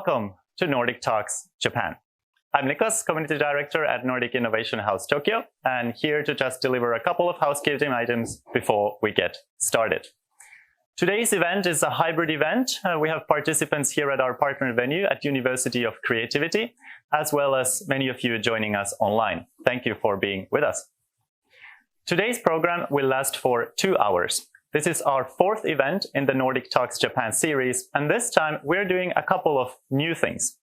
Welcome to Nordic Talks Japan. I'm Nicholas, Community Director at Nordic Innovation House Tokyo, and here to just deliver a couple of housekeeping items before we get started. Today's event is a hybrid event. We have participants here at our partner venue at University of Creativity, as well as many of you joining us online. Thank you for being with us. Today's program will last for 2 hours. This is our 4th event in the Nordic Talks Japan series, and this time we're doing a couple of new things.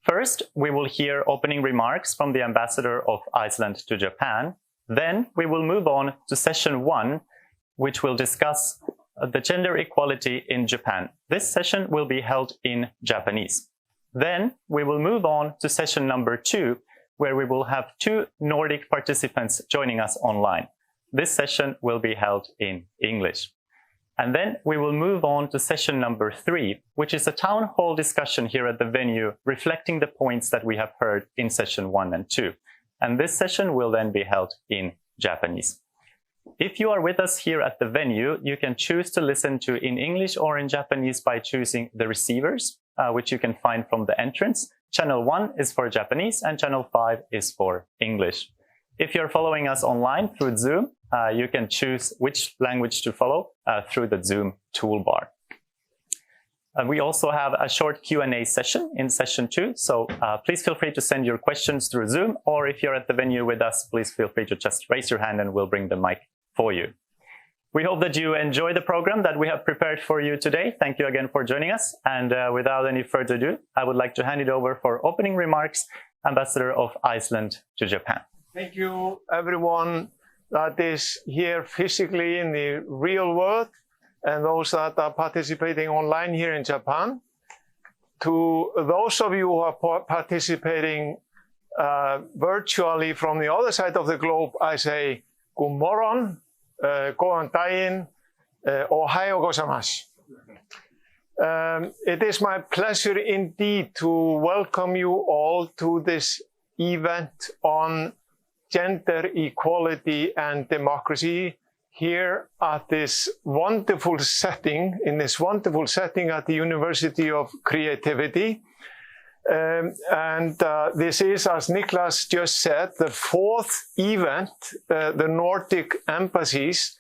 First, we will hear opening remarks from the ambassador of Iceland to Japan. Then we will move on to session 1, which will discuss the gender equality in Japan. This session will be held in Japanese. Then we will move on to session number 2, where we will have 2 Nordic participants joining us online. This session will be held in English. And then we will move on to session number 3, which is a town hall discussion here at the venue, reflecting the points that we have heard in session 1 and 2. And this session will then be held in Japanese. If you are with us here at the venue, you can choose to listen to in English or in Japanese by choosing the receivers, which you can find from the entrance. Channel 1 is for Japanese and channel 5 is for English. If you're following us online through Zoom, you can choose which language to follow through the Zoom toolbar. We also have a short Q&A session in session 2, so please feel free to send your questions through Zoom, or if you're at the venue with us, please feel free to just raise your hand and we'll bring the mic for you. We hope that you enjoy the program that we have prepared for you today. Thank you again for joining us, and without any further ado, I would like to hand it over for opening remarks, Ambassador of Iceland to Japan. Thank you, everyone that is here physically in the real world and those that are participating online here in Japan. To those of you who are participating virtually from the other side of the globe, I say good morning, góðan daginn, ohayou gozaimasu. It is my pleasure indeed to welcome you all to this event on gender equality and democracy here at this wonderful setting, at the University of Creativity. This is, as Niklas just said, the 4th event the Nordic embassies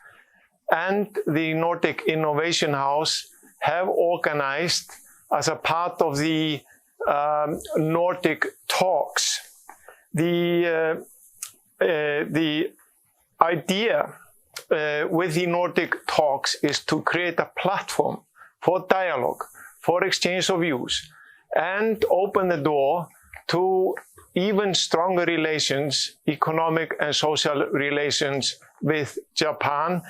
and the Nordic Innovation House have organized as a part of the Nordic Talks. The idea with the Nordic Talks is to create a platform for dialogue, for exchange of views, and open the door to even stronger relations, economic and social relations with Japan.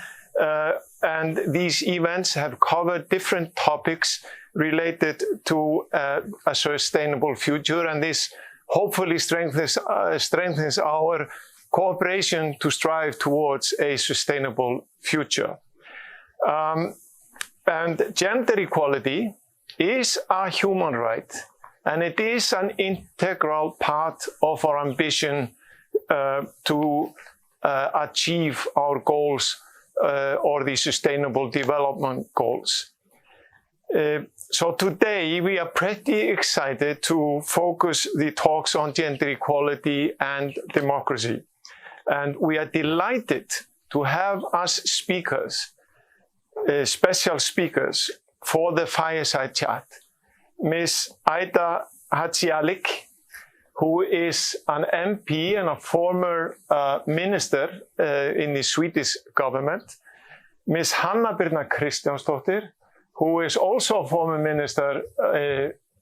And these events have covered different topics related to a sustainable future, and this hopefully strengthens our cooperation to strive towards a sustainable future. And gender equality is a human right, and it is an integral part of our ambition to achieve our goals or the Sustainable Development Goals. So today we are pretty excited to focus the talks on gender equality and democracy. And we are delighted to have as speakers, special speakers for the Fireside chat, Ms. Aida Hadzialic, who is an MP and a former minister in the Swedish government, Ms. Hanna Birna Kristjansdóttir, who is also a former minister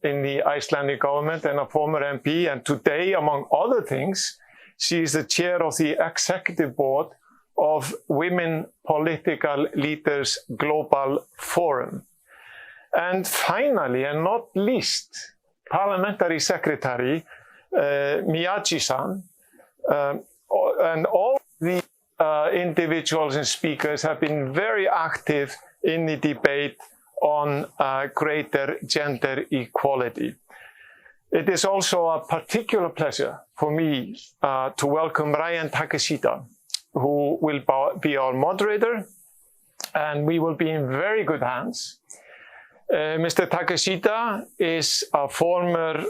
in the Icelandic government and a former MP, and today, among other things, she is the chair of the executive board of Women Political Leaders Global Forum. And finally, and not least, Parliamentary Secretary Miyaji-san, and all the individuals and speakers have been very active in the debate on greater gender equality. It is also a particular pleasure for me to welcome Ryan Takeshita, who will be our moderator, and we will be in very good hands. Mr. Takeshita is a former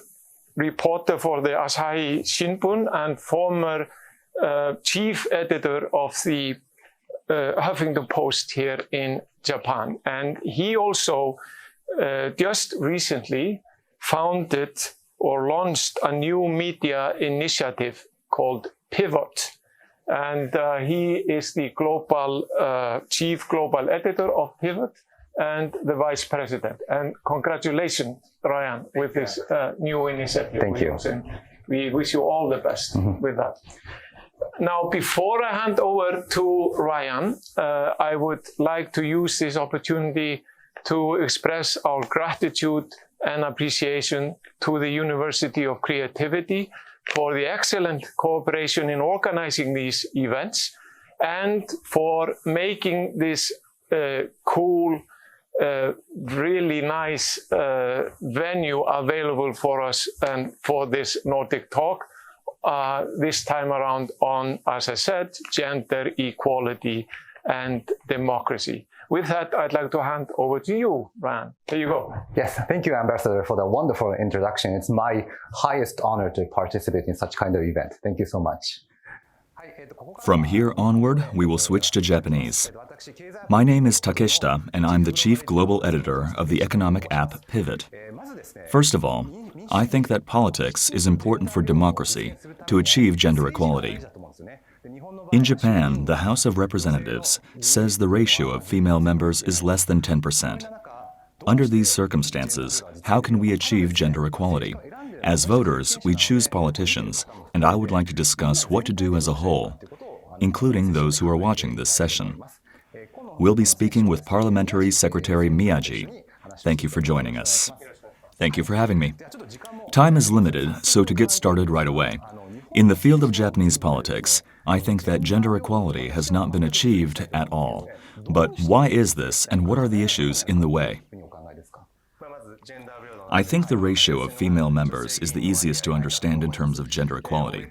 reporter for the Asahi Shimbun and former chief editor of the Huffington Post here in Japan. And he also just recently founded or launched a new media initiative called Pivot. And he is the chief global editor of Pivot and the vice president. And congratulations, Ryan, with this new initiative. Thank you. We wish you all the best with that. Now, before I hand over to Ryan, I would like to use this opportunity to express our gratitude and appreciation to the University of Creativity for the excellent cooperation in organizing these events and for making this cool, really nice venue available for us and for this Nordic talk. This time around on, as I said, gender equality and democracy. With that, I'd like to hand over to you, Ryan. There you go. Yes, thank you, Ambassador, for the wonderful introduction. It's my highest honor to participate in such kind of event. Thank you so much. From here onward, we will switch to Japanese. My name is Takeshita, and I'm the Chief Global Editor of the economic app Pivot. First of all, I think that politics is important for democracy to achieve gender equality. In Japan, the House of Representatives says the ratio of female members is less than 10%. Under these circumstances, how can we achieve gender equality? As voters, we choose politicians, and I would like to discuss what to do as a whole, including those who are watching this session. We'll be speaking with Parliamentary Secretary Miyaji. Thank you for joining us. Thank you for having me. Time is limited, so to get started right away. In the field of Japanese politics, I think that gender equality has not been achieved at all. But why is this, and what are the issues in the way? I think the ratio of female members is the easiest to understand in terms of gender equality.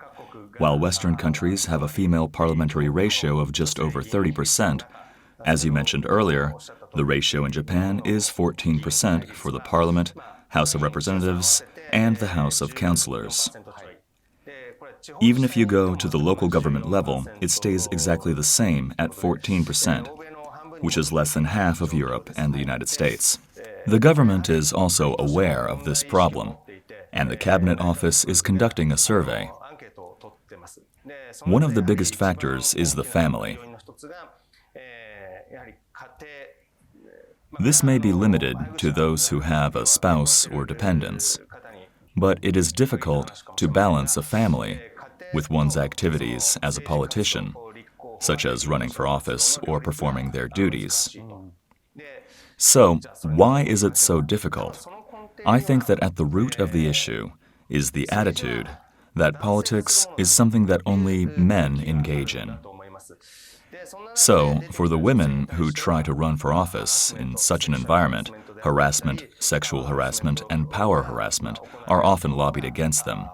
While Western countries have a female parliamentary ratio of just over 30%, as you mentioned earlier, the ratio in Japan is 14% for the Parliament, House of Representatives, and the House of Councillors. Even if you go to the local government level, it stays exactly the same at 14%, which is less than half of Europe and the United States. The government is also aware of this problem, and the Cabinet Office is conducting a survey. One of the biggest factors is the family. This may be limited to those who have a spouse or dependents, but it is difficult to balance a family with one's activities as a politician, such as running for office or performing their duties. So, why is it so difficult? I think that at the root of the issue is the attitude that politics is something that only men engage in. So, for the women who try to run for office in such an environment, harassment, sexual harassment, and power harassment are often lobbied against them.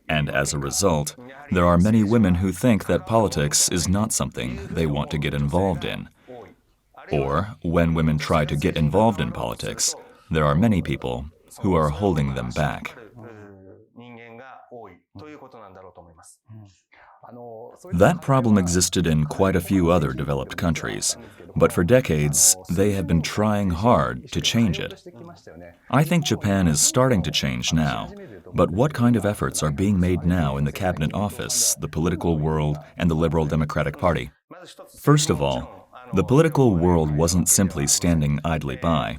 And as a result, there are many women who think that politics is not something they want to get involved in. Or, when women try to get involved in politics, there are many people who are holding them back. That problem existed in quite a few other developed countries, but for decades they have been trying hard to change it. I think Japan is starting to change now, but what kind of efforts are being made now in the Cabinet Office, the political world, and the Liberal Democratic Party? First of all, the political world wasn't simply standing idly by.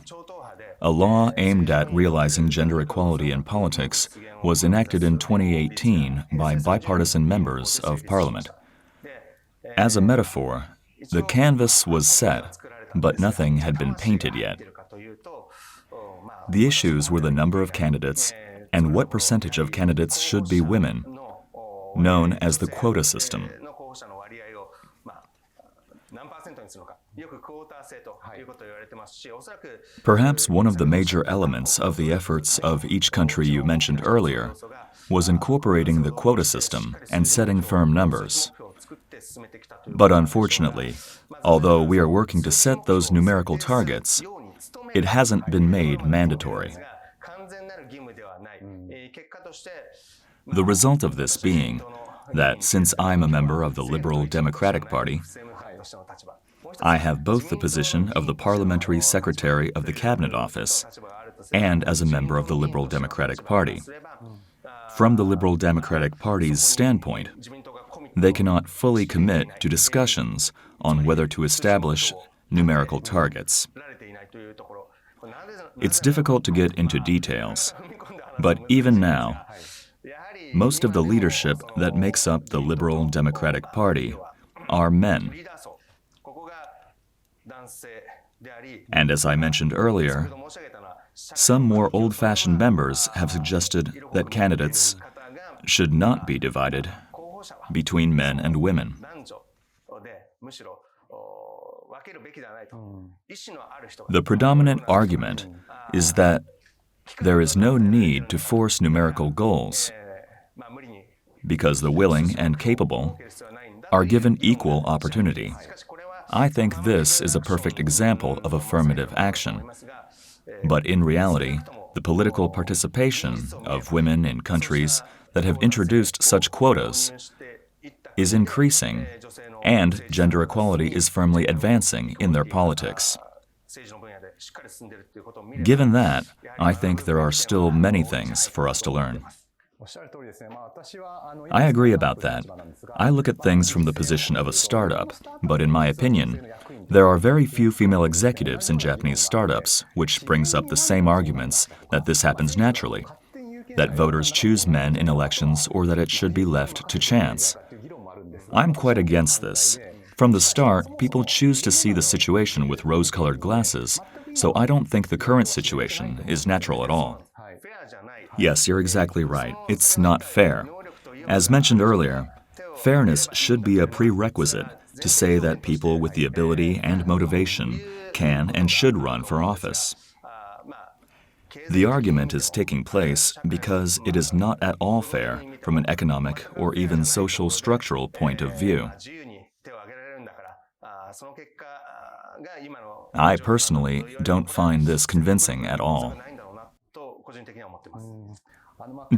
A law aimed at realizing gender equality in politics was enacted in 2018 by bipartisan members of Parliament. As a metaphor, the canvas was set, but nothing had been painted yet. The issues were the number of candidates and what percentage of candidates should be women, known as the quota system. Perhaps one of the major elements of the efforts of each country you mentioned earlier was incorporating the quota system and setting firm numbers. But unfortunately, although we are working to set those numerical targets, it hasn't been made mandatory. The result of this being that since I'm a member of the Liberal Democratic Party, I have both the position of the Parliamentary Secretary of the Cabinet Office and as a member of the Liberal Democratic Party. From the Liberal Democratic Party's standpoint, they cannot fully commit to discussions on whether to establish numerical targets. It's difficult to get into details, but even now, most of the leadership that makes up the Liberal Democratic Party are men. And as I mentioned earlier, some more old-fashioned members have suggested that candidates should not be divided between men and women. The predominant argument is that there is no need to force numerical goals because the willing and capable are given equal opportunity. I think this is a perfect example of affirmative action. But in reality, the political participation of women in countries that have introduced such quotas is increasing, and gender equality is firmly advancing in their politics. Given that, I think there are still many things for us to learn. I agree about that. I look at things from the position of a startup, but in my opinion, there are very few female executives in Japanese startups, which brings up the same arguments that this happens naturally, that voters choose men in elections or that it should be left to chance. I'm quite against this. From the start, people choose to see the situation with rose-colored glasses, so I don't think the current situation is natural at all. Yes, you're exactly right. It's not fair. As mentioned earlier, fairness should be a prerequisite to say that people with the ability and motivation can and should run for office. The argument is taking place because it is not at all fair from an economic or even social structural point of view. I personally don't find this convincing at all.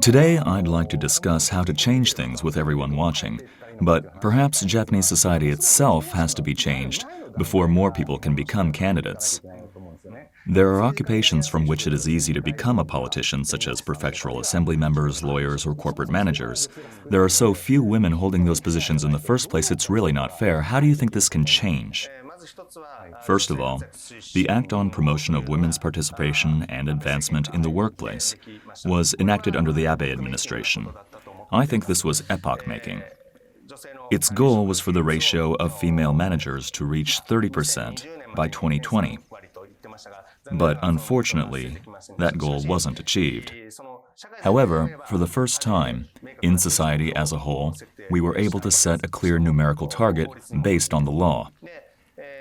Today, I'd like to discuss how to change things with everyone watching, but perhaps Japanese society itself has to be changed before more people can become candidates. There are occupations from which it is easy to become a politician, such as prefectural assembly members, lawyers, or corporate managers. There are so few women holding those positions in the first place, it's really not fair. How do you think this can change? First of all, the Act on Promotion of Women's Participation and Advancement in the Workplace was enacted under the Abe administration. I think this was epoch-making. Its goal was for the ratio of female managers to reach 30% by 2020. But unfortunately, that goal wasn't achieved. However, for the first time, in society as a whole, we were able to set a clear numerical target based on the law.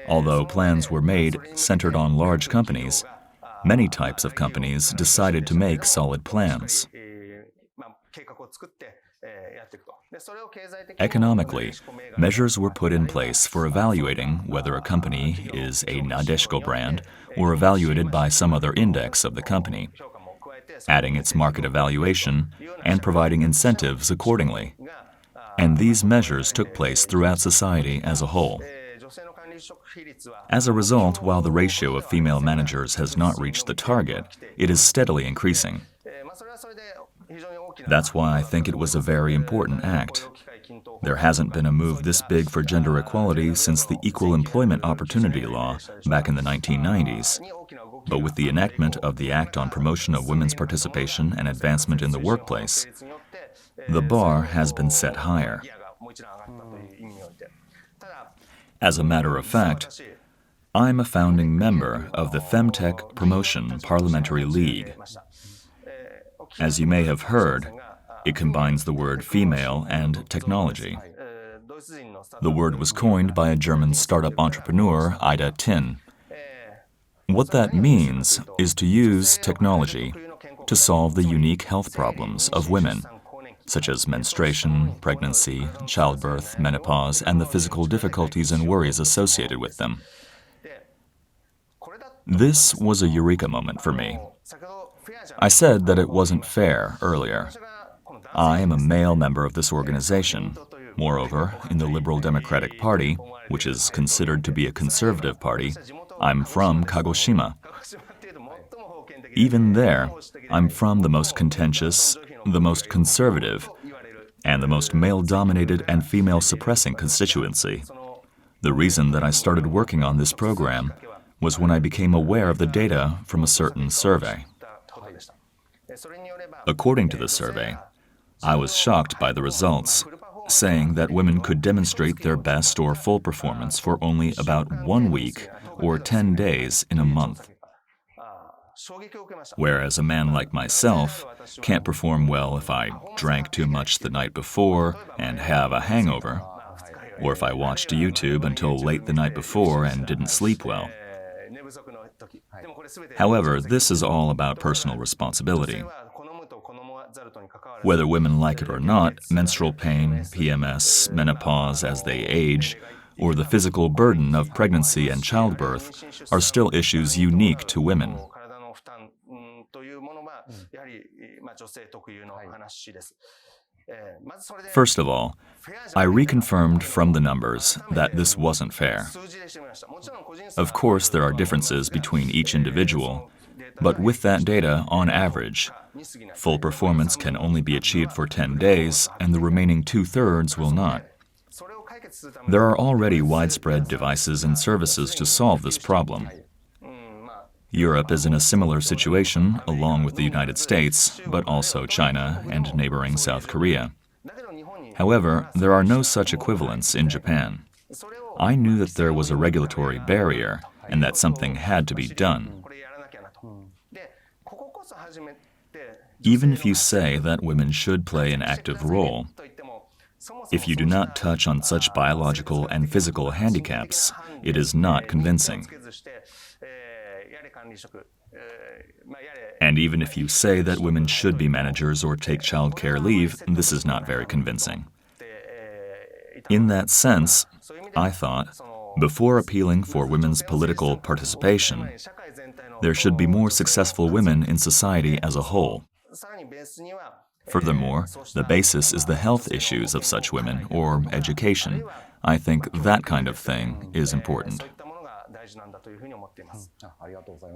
Although plans were made centered on large companies, many types of companies decided to make solid plans. Economically, measures were put in place for evaluating whether a company is a Nadeshiko brand or evaluated by some other index of the company, adding its market evaluation and providing incentives accordingly. And these measures took place throughout society as a whole. As a result, while the ratio of female managers has not reached the target, it is steadily increasing. That's why I think it was a very important act. There hasn't been a move this big for gender equality since the Equal Employment Opportunity Law back in the 1990s. But with the enactment of the Act on Promotion of Women's Participation and Advancement in the Workplace, the bar has been set higher. As a matter of fact, I'm a founding member of the Femtech Promotion Parliamentary League. As you may have heard, it combines the word female and technology. The word was coined by a German startup entrepreneur, Ida Tin. What that means is to use technology to solve the unique health problems of women, such as menstruation, pregnancy, childbirth, menopause, and the physical difficulties and worries associated with them. This was a eureka moment for me. I said that it wasn't fair earlier. I am a male member of this organization. Moreover, in the Liberal Democratic Party, which is considered to be a conservative party, I'm from Kagoshima. Even there, I'm from the most contentious, the most conservative, and the most male-dominated and female-suppressing constituency. The reason that I started working on this program was when I became aware of the data from a certain survey. According to the survey, I was shocked by the results, saying that women could demonstrate their best or full performance for only about 1 week or 10 days in a month. Whereas a man like myself can't perform well if I drank too much the night before and have a hangover, or if I watched YouTube until late the night before and didn't sleep well. However, this is all about personal responsibility. Whether women like it or not, menstrual pain, PMS, menopause as they age, or the physical burden of pregnancy and childbirth are still issues unique to women. First of all, I reconfirmed from the numbers that this wasn't fair. Of course, there are differences between each individual, but with that data, on average, full performance can only be achieved for 10 days, and the remaining 2/3 will not. There are already widespread devices and services to solve this problem. Europe is in a similar situation, along with the United States, but also China and neighboring South Korea. However, there are no such equivalents in Japan. I knew that there was a regulatory barrier and that something had to be done. Even if you say that women should play an active role, if you do not touch on such biological and physical handicaps, it is not convincing. And even if you say that women should be managers or take child care leave, this is not very convincing. In that sense, I thought, before appealing for women's political participation, there should be more successful women in society as a whole. Furthermore, the basis is the health issues of such women, or education. I think that kind of thing is important.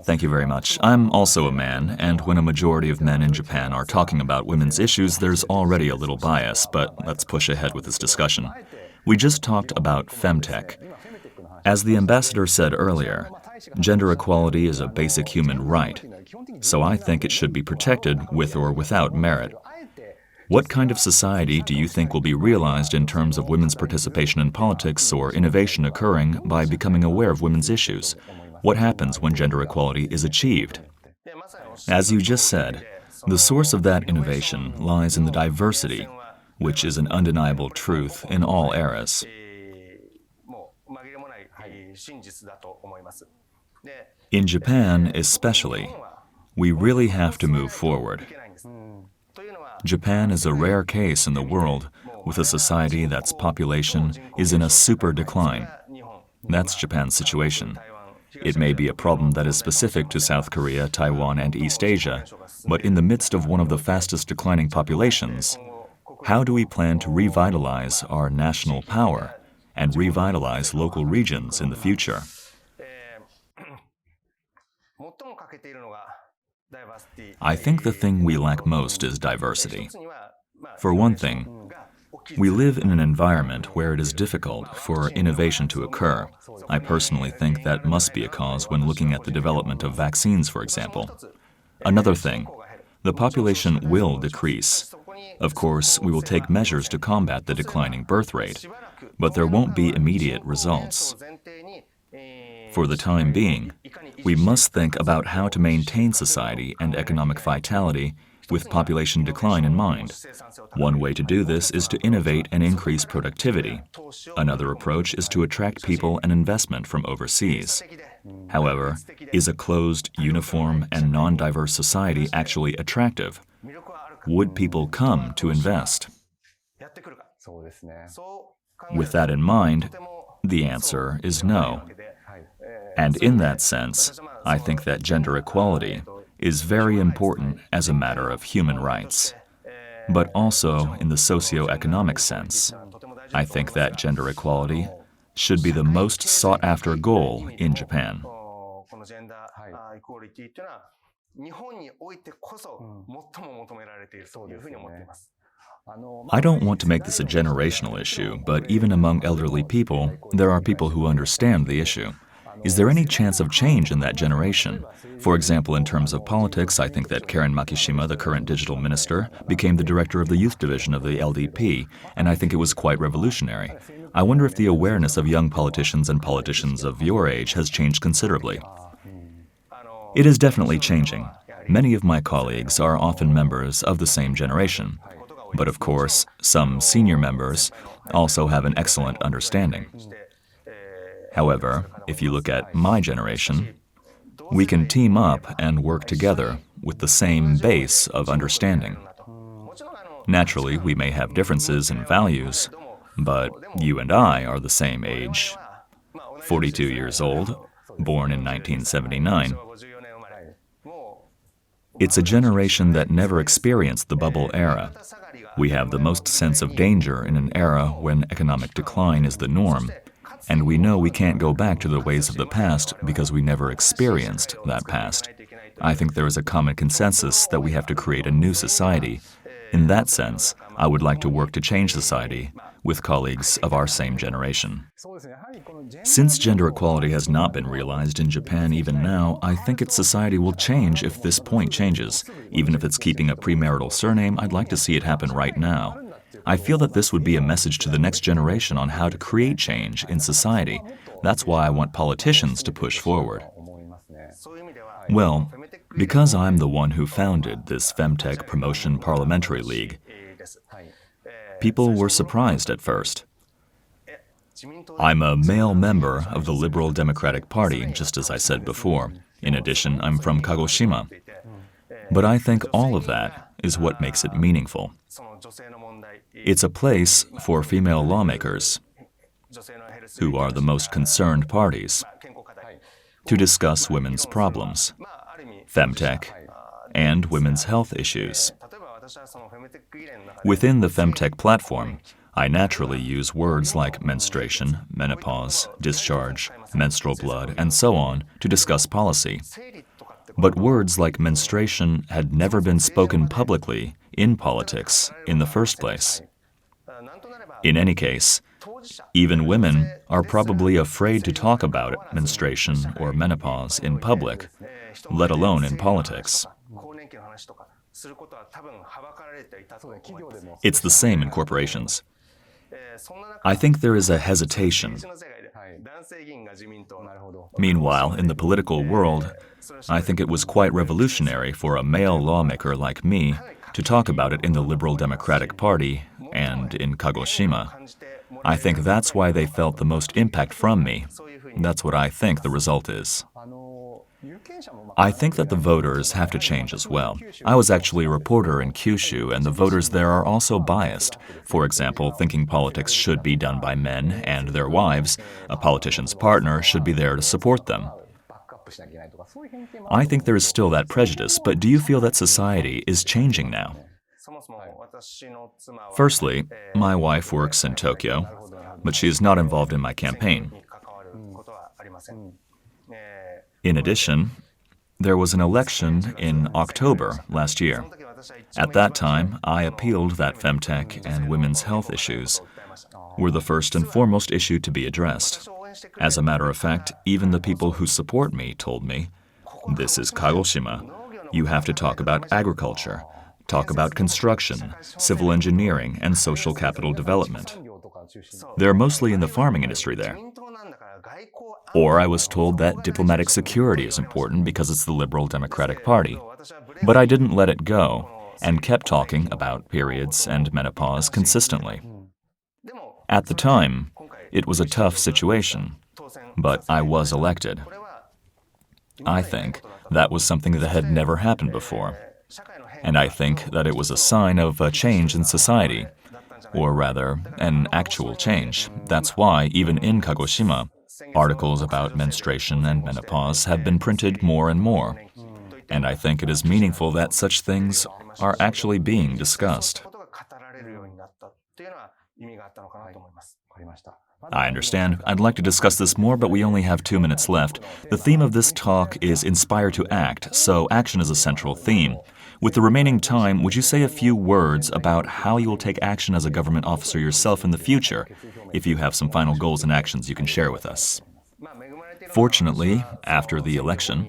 Thank you very much. I'm also a man, and when a majority of men in Japan are talking about women's issues, there's already a little bias, but let's push ahead with this discussion. We just talked about femtech. As the ambassador said earlier, gender equality is a basic human right, so I think it should be protected with or without merit. What kind of society do you think will be realized in terms of women's participation in politics or innovation occurring by becoming aware of women's issues? What happens when gender equality is achieved? As you just said, the source of that innovation lies in the diversity, which is an undeniable truth in all eras. In Japan especially, we really have to move forward. Japan is a rare case in the world with a society that's population is in a super decline. That's Japan's situation. It may be a problem that is specific to South Korea, Taiwan, and East Asia, but in the midst of one of the fastest declining populations, how do we plan to revitalize our national power and revitalize local regions in the future? I think the thing we lack most is diversity. For one thing, we live in an environment where it is difficult for innovation to occur. I personally think that must be a cause when looking at the development of vaccines, for example. Another thing, the population will decrease. Of course, we will take measures to combat the declining birth rate, but there won't be immediate results. For the time being, we must think about how to maintain society and economic vitality with population decline in mind. One way to do this is to innovate and increase productivity. Another approach is to attract people and investment from overseas. However, is a closed, uniform, and non-diverse society actually attractive? Would people come to invest? With that in mind, the answer is no. And in that sense, I think that gender equality is very important as a matter of human rights. But also in the socio-economic sense, I think that gender equality should be the most sought-after goal in Japan. I don't want to make this a generational issue, but even among elderly people, there are people who understand the issue. Is there any chance of change in that generation? For example, in terms of politics, I think that Karen Makishima, the current digital minister, became the director of the youth division of the LDP, and I think it was quite revolutionary. I wonder if the awareness of young politicians and politicians of your age has changed considerably. It is definitely changing. Many of my colleagues are often members of the same generation. But of course, some senior members also have an excellent understanding. However, if you look at my generation, we can team up and work together with the same base of understanding. Naturally, we may have differences in values, but you and I are the same age, 42 years old, born in 1979. It's a generation that never experienced the bubble era. We have the most sense of danger in an era when economic decline is the norm, and we know we can't go back to the ways of the past because we never experienced that past. I think there is a common consensus that we have to create a new society. In that sense, I would like to work to change society with colleagues of our same generation. Since gender equality has not been realized in Japan even now, I think its society will change if this point changes. Even if it's keeping a premarital surname, I'd like to see it happen right now. I feel that this would be a message to the next generation on how to create change in society. That's why I want politicians to push forward. Well, because I'm the one who founded this Femtech Promotion Parliamentary League, people were surprised at first. I'm a male member of the Liberal Democratic Party, just as I said before. In addition, I'm from Kagoshima. But I think all of that is what makes it meaningful. It's a place for female lawmakers, who are the most concerned parties, to discuss women's problems, femtech, and women's health issues. Within the femtech platform, I naturally use words like menstruation, menopause, discharge, menstrual blood, and so on to discuss policy. But words like menstruation had never been spoken publicly in politics in the first place. In any case, even women are probably afraid to talk about menstruation or menopause in public, let alone in politics. It's the same in corporations. I think there is a hesitation. Meanwhile, in the political world, I think it was quite revolutionary for a male lawmaker like me to talk about it in the Liberal Democratic Party and in Kagoshima. I think that's why they felt the most impact from me. That's what I think the result is. I think that the voters have to change as well. I was actually a reporter in Kyushu, and the voters there are also biased. For example, thinking politics should be done by men and their wives. A politician's partner should be there to support them. I think there is still that prejudice, but do you feel that society is changing now? Firstly, my wife works in Tokyo, but she is not involved in my campaign. In addition, there was an election in October last year. At that time, I appealed that femtech and women's health issues were the first and foremost issue to be addressed. As a matter of fact, even the people who support me told me, "This is Kagoshima. You have to talk about agriculture, talk about construction, civil engineering, and social capital development." They're mostly in the farming industry there. Or I was told that diplomatic security is important because it's the Liberal Democratic Party. But I didn't let it go and kept talking about periods and menopause consistently. At the time, it was a tough situation, but I was elected. I think that was something that had never happened before. And I think that it was a sign of a change in society, or rather, an actual change. That's why, even in Kagoshima, Articles about menstruation and menopause have been printed more and more, and I think it is meaningful that such things are actually being discussed. I understand. I'd like to discuss this more, but we only have 2 minutes left. The theme of this talk is Inspire to Act, so action is a central theme. With the remaining time, would you say a few words about how you will take action as a government officer yourself in the future, if you have some final goals and actions you can share with us? Fortunately, after the election,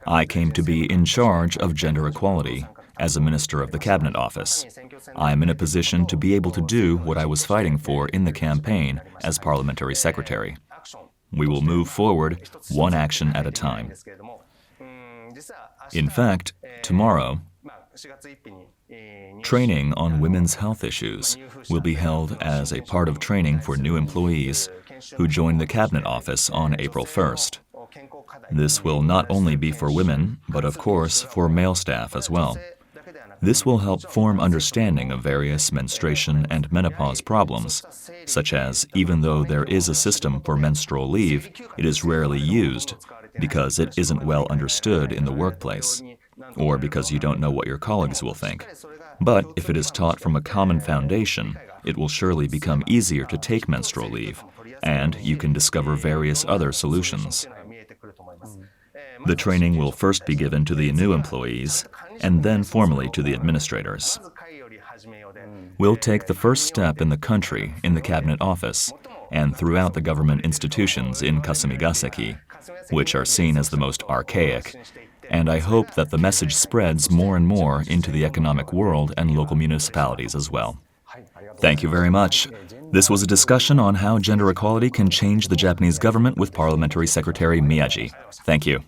I came to be in charge of gender equality as a minister of the Cabinet Office. I am in a position to be able to do what I was fighting for in the campaign as Parliamentary Secretary. We will move forward one action at a time. In fact, tomorrow, training on women's health issues will be held as a part of training for new employees who join the Cabinet Office on April 1st. This will not only be for women, but of course for male staff as well. This will help form understanding of various menstruation and menopause problems, such as even though there is a system for menstrual leave, it is rarely used because it isn't well understood in the workplace, or because you don't know what your colleagues will think. But if it is taught from a common foundation, it will surely become easier to take menstrual leave, and you can discover various other solutions. The training will first be given to the new employees and then formally to the administrators. We'll take the first step in the country in the Cabinet Office and throughout the government institutions in Kasumigaseki, which are seen as the most archaic, and I hope that the message spreads more and more into the economic world and local municipalities as well. Thank you very much. This was a discussion on how gender equality can change the Japanese government with Parliamentary Secretary Miyaji. Thank you.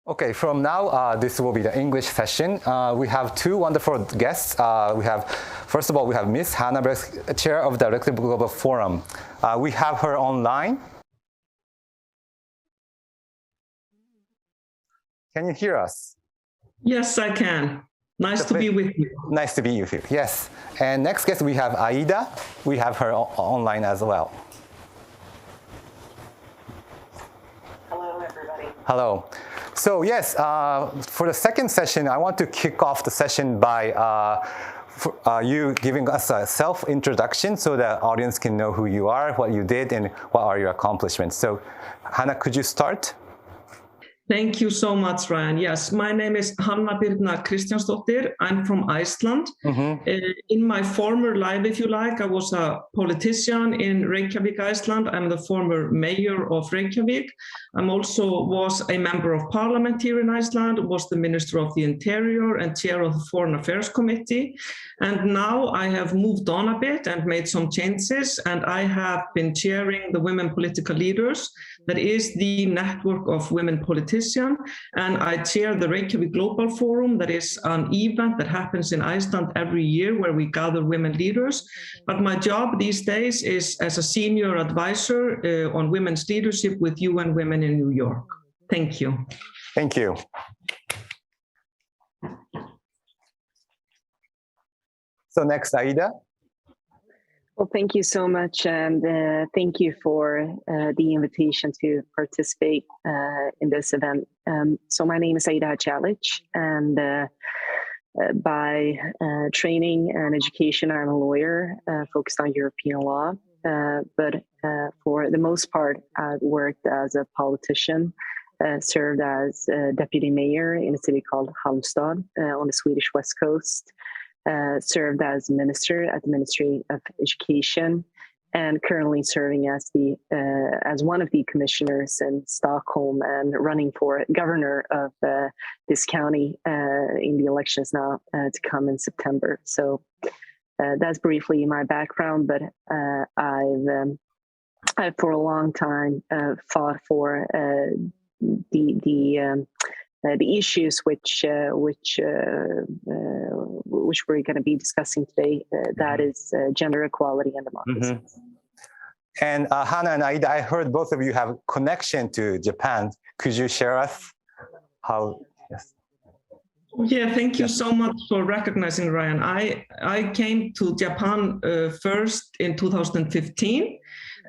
Okay, from now, this will be the English session. We have two wonderful guests. First of all, we have Ms. Hanna, Chair of the Reykjavík Global Forum. We have her online. Can you hear us? Yes, I can. Nice to be with you. Nice to be with you, yes. And next guest, we have Aida. We have her online as well. Hello, everybody. Hello. So yes, for the second session, I want to kick off the session by you giving us a self-introduction so the audience can know who you are, what you did, and what are your accomplishments. So Hanna, could you start? Thank you so much, Ryan. Yes, my name is Hanna Birna Kristjansdóttir. I'm from Iceland. In my former life, if you like, I was a politician in Reykjavík, Iceland. I'm the former mayor of Reykjavík. I also was a member of parliament here in Iceland, was the Minister of the Interior and chair of the Foreign Affairs Committee. And now I have moved on a bit and made some changes, and I have been chairing the Women Political Leaders. That is the network of women politicians, and I chair the Reykjavík Global Forum. That is an event that happens in Iceland every year where we gather women leaders. But my job these days is as a senior advisor on women's leadership with UN Women in New York. Thank you. Thank you. So next, Aida. Well, thank you so much, and thank you for the invitation to participate in this event. So my name is Aida Hadzialic, and by training and education, I'm a lawyer focused on European law. But for the most part, I've worked as a politician, served as deputy mayor in a city called Halmstad on the Swedish west coast. Served as minister at the Ministry of Education, and currently serving as one of the commissioners in Stockholm and running for governor of this county in the elections now to come in September. So that's briefly my background, but I've for a long time fought for the issues which we're going to be discussing today, that is gender equality and democracy. And Hanna and Aida, I heard both of you have connection to Japan. Could you share us how? Yes. Yeah, thank you so much for recognizing Ryan. I came to Japan first in 2015.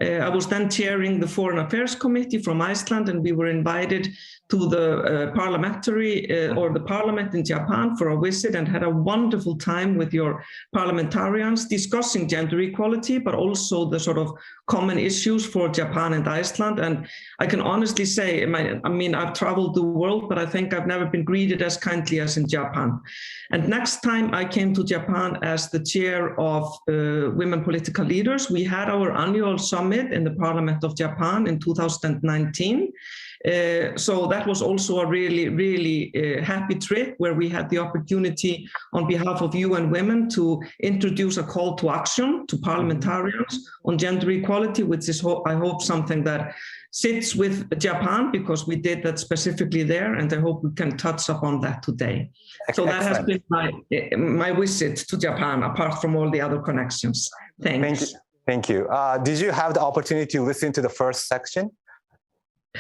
I was then chairing the Foreign Affairs Committee from Iceland, and we were invited to the Parliamentary or the Parliament in Japan for a visit, and had a wonderful time with your parliamentarians discussing gender equality, but also the sort of common issues for Japan and Iceland. And I can honestly say, I mean, I've traveled the world, but I think I've never been greeted as kindly as in Japan. And next time I came to Japan as the chair of Women Political Leaders, we had our annual summit in the Parliament of Japan in 2019. So that was also a really happy trip where we had the opportunity on behalf of UN Women to introduce a call to action to parliamentarians on gender equality, which is, I hope, something that sits with Japan, because we did that specifically there, and I hope we can touch upon that today. So that has been my visit to Japan, apart from all the other connections. Thanks. Thank you. Did you have the opportunity to listen to the first section?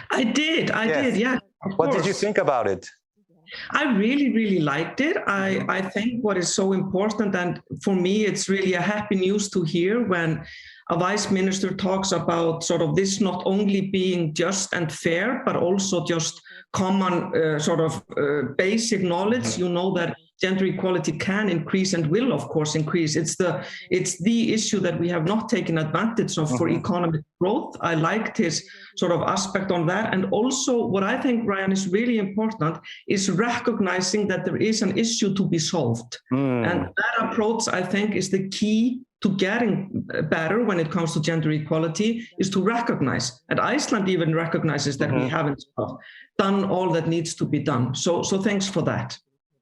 I did, yeah. What did you think about it? I really liked it. I think what is so important, and for me, it's really a happy news to hear when a vice minister talks about sort of this not only being just and fair, but also just common basic knowledge, you know, that gender equality can increase and will, of course, increase. It's the issue that we have not taken advantage of for economic growth. I liked his sort of aspect on that. And also what I think, Ryan, is really important is recognizing that there is an issue to be solved. And that approach, I think, is the key to getting better when it comes to gender equality, is to recognize, and Iceland even recognizes that we haven't done all that needs to be done. So thanks for that.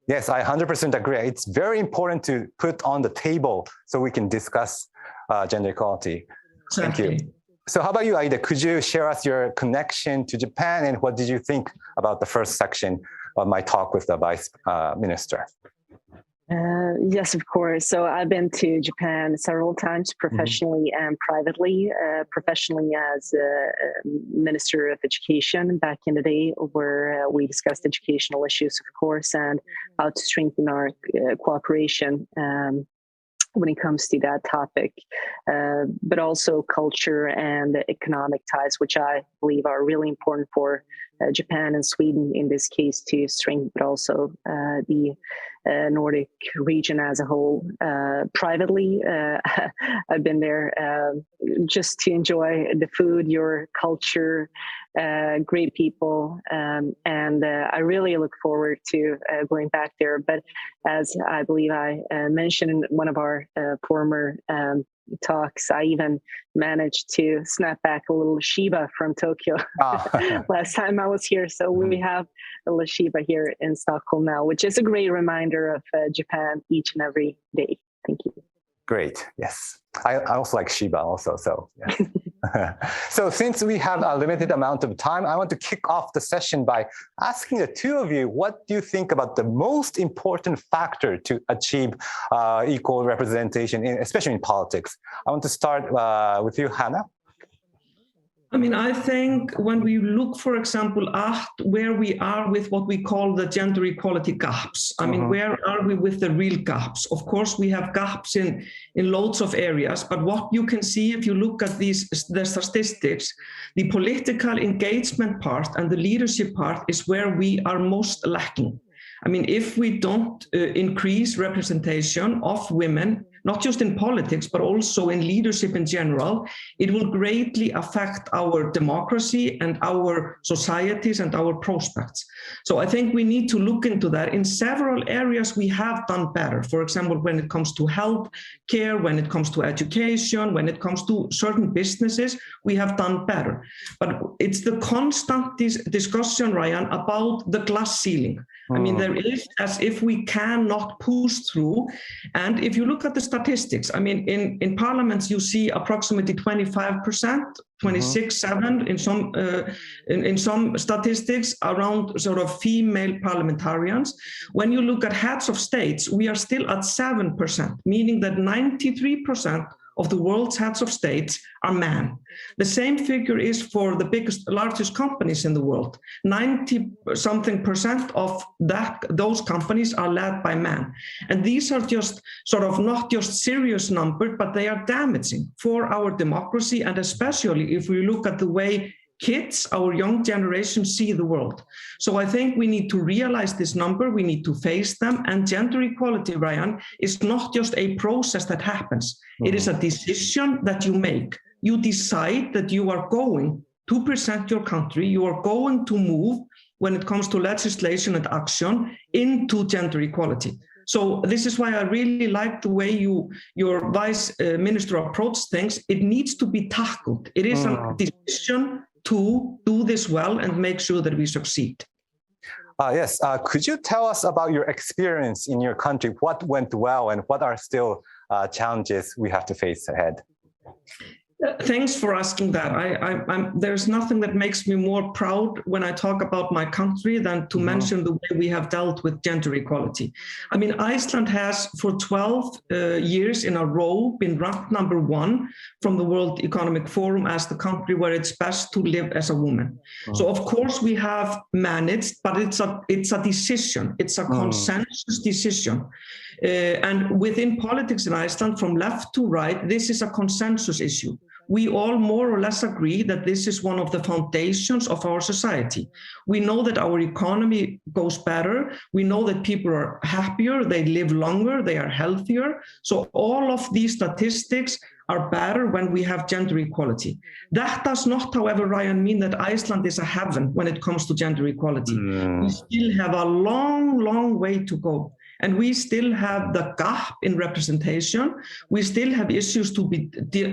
Yes, I 100% agree. It's very important to put on the table so we can discuss gender equality. Exactly. Thank you. So how about you, Aida? Could you share us your connection to Japan, and what did you think about the first section of my talk with the Vice Minister? Yes, of course. So I've been to Japan several times, professionally and privately. Professionally as Minister of Education back in the day, where we discussed educational issues, of course, and how to strengthen our cooperation when it comes to that topic, but also culture and economic ties, which I believe are really important for Japan and Sweden in this case to strengthen, but also the Nordic region as a whole. Privately, I've been there just to enjoy the food, your culture, great people, and I really look forward to going back there. But as I believe I mentioned in one of our former talks, I even managed to snap back a little Shiba from Tokyo last time I was here. So we have a little Shiba here in Stockholm now, which is a great reminder of Japan each and every day. Thank you. Great. Yes. I also like Shiba also. So, yeah. So since we have a limited amount of time, I want to kick off the session by asking the two of you, what do you think about the most important factor to achieve equal representation, especially in politics? I want to start with you, Hanna. I mean, I think when we look, for example, at where we are with what we call the gender equality gaps, I mean, where are we with the real gaps? Of course, we have gaps in loads of areas, but what you can see if you look at the statistics, the political engagement part and the leadership part is where we are most lacking. I mean, if we don't increase representation of women, not just in politics, but also in leadership in general, it will greatly affect our democracy and our societies and our prospects. So I think we need to look into that. In several areas, we have done better. For example, when it comes to health care, when it comes to education, when it comes to certain businesses, we have done better. But it's the constant discussion, Ryan, about the glass ceiling. I mean, there is as if we cannot push through. And if you look at the statistics, I mean, in parliaments, you see approximately 25%, 26.7 in some statistics around sort of female parliamentarians. When you look at heads of states, we are still at 7%, meaning that 93% of the world's heads of states are men. The same figure is for the largest companies in the world. 90-something% of those companies are led by men. And these are just sort of not just serious numbers, but they are damaging for our democracy, and especially if we look at the way kids, our young generation, see the world. So I think we need to realize this number, we need to face them, and gender equality, Ryan, is not just a process that happens. It is a decision that you make. You decide that you are going to present your country, you are going to move, when it comes to legislation and action, into gender equality. So this is why I really like the way your vice minister approached things. It needs to be tackled. It is a decision to do this well and make sure that we succeed. Yes, could you tell us about your experience in your country? What went well and what are still challenges we have to face ahead? Thanks for asking that. There's nothing that makes me more proud when I talk about my country than to mention the way we have dealt with gender equality. I mean, Iceland has for 12 years in a row been ranked #1 from the World Economic Forum as the country where it's best to live as a woman. So of course we have managed, but it's a decision. It's a consensus decision. And within politics in Iceland, from left to right, this is a consensus issue. We all more or less agree that this is one of the foundations of our society. We know that our economy goes better. We know that people are happier, they live longer, they are healthier. So all of these statistics are better when we have gender equality. That does not, however, Ryan, mean that Iceland is a heaven when it comes to gender equality. We still have a long, long way to go. And we still have the gap in representation. We still have issues to be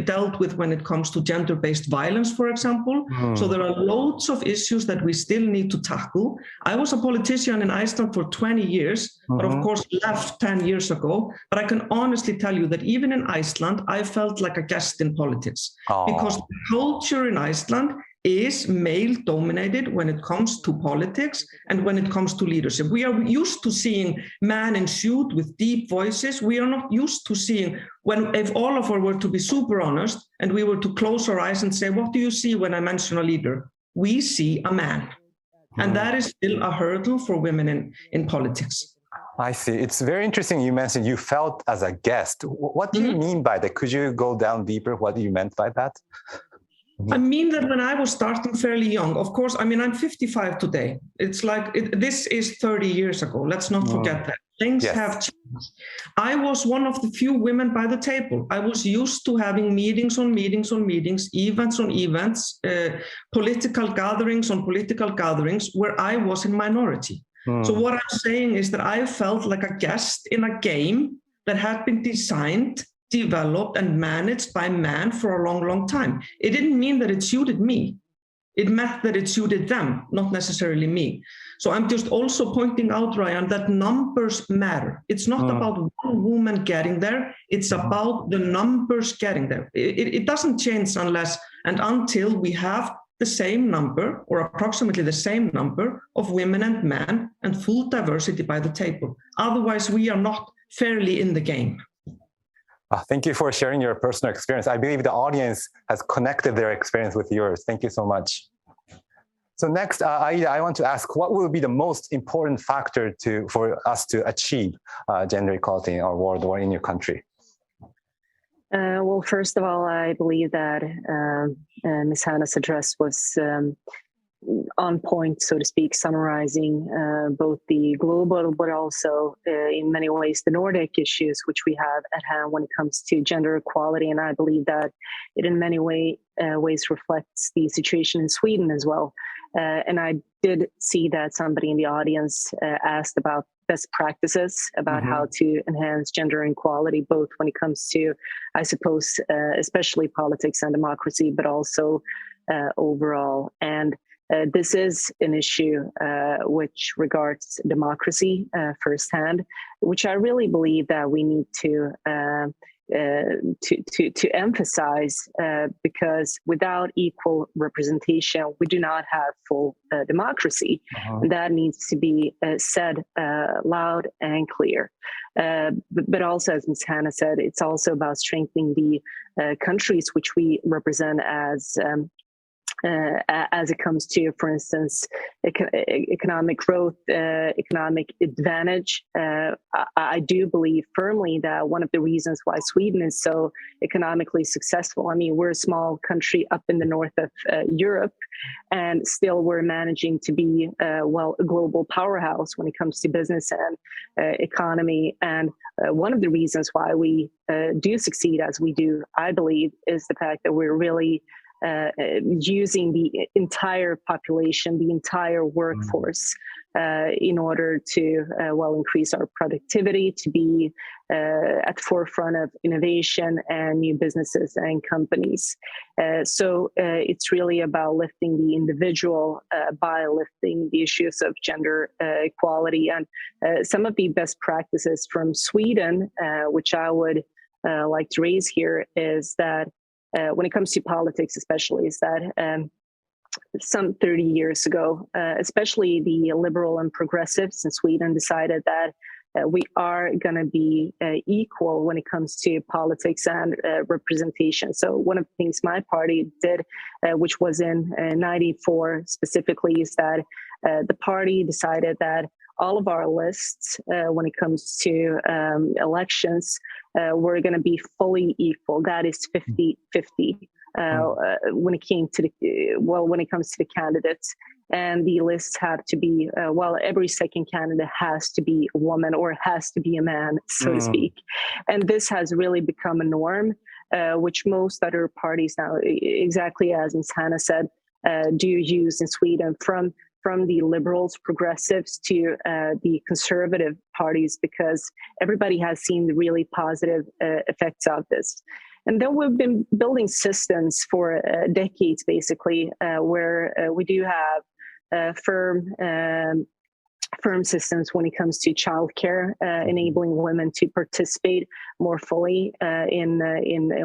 dealt with when it comes to gender-based violence, for example. So there are loads of issues that we still need to tackle. I was a politician in Iceland for 20 years, but of course left 10 years ago. But I can honestly tell you that even in Iceland, I felt like a guest in politics because the culture in Iceland is male-dominated when it comes to politics and when it comes to leadership. We are used to seeing men in suits with deep voices. We are not used to seeing, if all of us were to be super honest and we were to close our eyes and say, what do you see when I mention a leader? We see a man. And that is still a hurdle for women in politics. I see. It's very interesting you mentioned you felt as a guest. What do you mean by that? Could you go down deeper what you meant by that? I mean that when I was starting fairly young, of course, I mean, I'm 55 today. It's like, this is 30 years ago. Let's not forget that. Things have changed. I was one of the few women by the table. I was used to having meetings on meetings on meetings, events on events, political gatherings on political gatherings where I was in minority. So what I'm saying is that I felt like a guest in a game that had been designed, developed and managed by men for a long, long time. It didn't mean that it suited me. It meant that it suited them, not necessarily me. So I'm just also pointing out, Ryan, that numbers matter. It's not about one woman getting there. It's about the numbers getting there. It doesn't change unless and until we have the same number or approximately the same number of women and men and full diversity by the table. Otherwise, we are not fairly in the game. Thank you for sharing your personal experience. I believe the audience has connected their experience with yours. Thank you so much. So next, Aida, I want to ask, what will be the most important factor for us to achieve gender equality in our world or in your country? Well, first of all, I believe that Ms. Hanna's address was on point, so to speak, summarizing both the global, but also in many ways the Nordic issues which we have at hand when it comes to gender equality. And I believe that it in many ways reflects the situation in Sweden as well. And I did see that somebody in the audience asked about best practices, about how to enhance gender equality, both when it comes to, I suppose, especially politics and democracy, but also overall. And this is an issue which regards democracy firsthand, which I really believe that we need to to emphasize, because without equal representation, we do not have full democracy. And that needs to be said loud and clear. But also, as Ms. Hanna said, it's also about strengthening the countries which we represent as it comes to, for instance, economic growth, economic advantage. I do believe firmly that one of the reasons why Sweden is so economically successful, I mean, we're a small country up in the north of Europe, and still we're managing to be, a global powerhouse when it comes to business and economy. And one of the reasons why we do succeed as we do, I believe, is the fact that we're really using the entire population, the entire workforce, in order to increase our productivity, to be at the forefront of innovation and new businesses and companies. So it's really about lifting the individual by lifting the issues of gender equality. And some of the best practices from Sweden, which I would like to raise here, is that when it comes to politics, especially, is that some 30 years ago, especially the liberal and progressives in Sweden decided that we are going to be equal when it comes to politics and representation. So one of the things my party did, which was in 94 specifically, is that the party decided that all of our lists, when it comes to elections, were going to be fully equal. That is 50-50 when it came to when it comes to the candidates. And the lists have to be, every second candidate has to be a woman or has to be a man, so to speak. And this has really become a norm, which most other parties now, exactly as Ms. Hanna said, do use in Sweden, from the liberals, progressives, to the conservative parties, because everybody has seen the really positive effects of this. And then we've been building systems for decades, basically, where we do have firm systems when it comes to childcare, enabling women to participate more fully in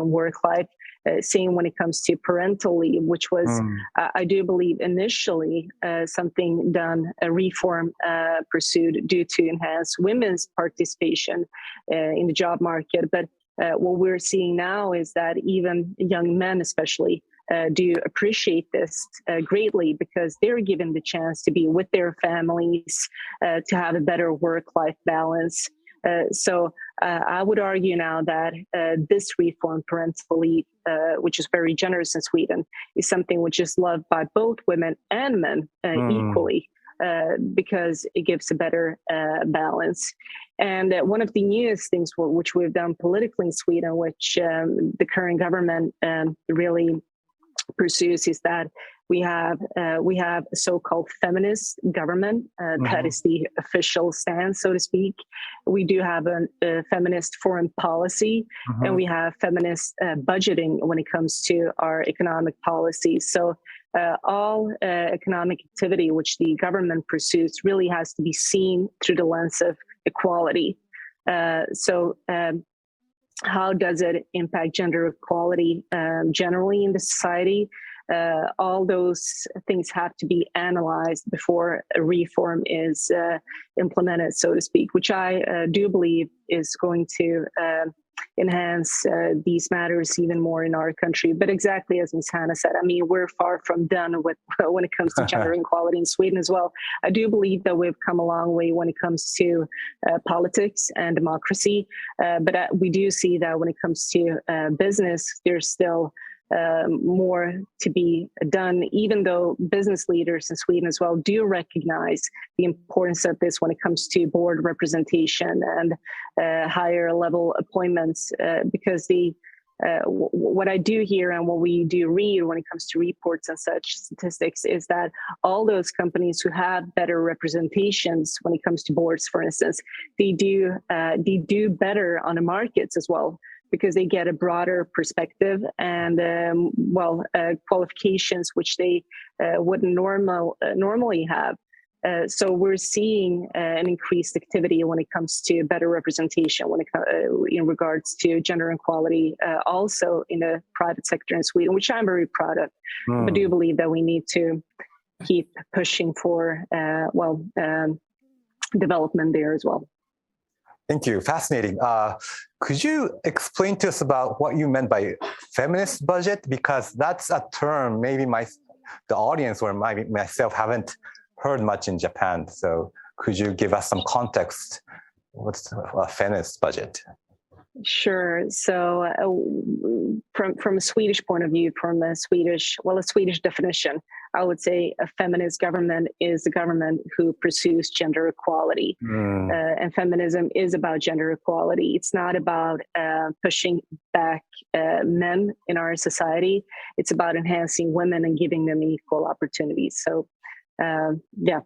work life. Same when it comes to parental leave, which was, I do believe, initially something done, a reform pursued due to enhance women's participation in the job market. But what we're seeing now is that even young men, especially, do appreciate this greatly, because they're given the chance to be with their families, to have a better work-life balance. So I would argue now that this reform, parental leave, which is very generous in Sweden, is something which is loved by both women and men equally, because it gives a better balance. And one of the newest things which we've done politically in Sweden, which the current government really pursues, is that we have a so-called feminist government. That is the official stance, so to speak. We do have a feminist foreign policy, and we have feminist budgeting when it comes to our economic policies. So all economic activity which the government pursues really has to be seen through the lens of equality. So how does it impact gender equality generally in the society? All those things have to be analyzed before a reform is implemented, so to speak, which I do believe is going to enhance these matters even more in our country. But exactly as Ms. Hanna said, I mean, we're far from done with when it comes to gender equality in Sweden as well. I do believe that we've come a long way when it comes to politics and democracy. But we do see that when it comes to business, there's still more to be done, even though business leaders in Sweden as well do recognize the importance of this when it comes to board representation and higher level appointments, because what I do hear and what we do read when it comes to reports and such statistics is that all those companies who have better representations when it comes to boards, for instance, they do better on the markets as well, because they get a broader perspective and qualifications which they wouldn't normally have. So we're seeing an increased activity when it comes to better representation, in regards to gender equality, also in the private sector in Sweden, which I'm very proud of. But do believe that we need to keep pushing for development there as well. Thank you. Fascinating. Could you explain to us about what you meant by feminist budget? Because that's a term maybe the audience or myself haven't heard much in Japan. So could you give us some context? What's a feminist budget? Sure. So from a Swedish point of view, from a Swedish definition, I would say a feminist government is a government who pursues gender equality. And feminism is about gender equality. It's not about pushing back men in our society. It's about enhancing women and giving them equal opportunities. So, yeah.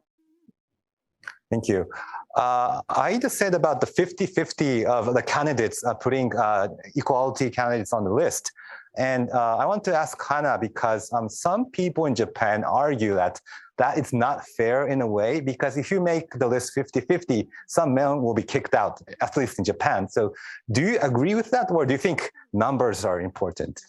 Thank you. Aida said about the 50-50 of the candidates putting equality candidates on the list. And I want to ask Hanna, because some people in Japan argue that it's not fair in a way, because if you make the list 50-50, some men will be kicked out, at least in Japan. So do you agree with that, or do you think numbers are important?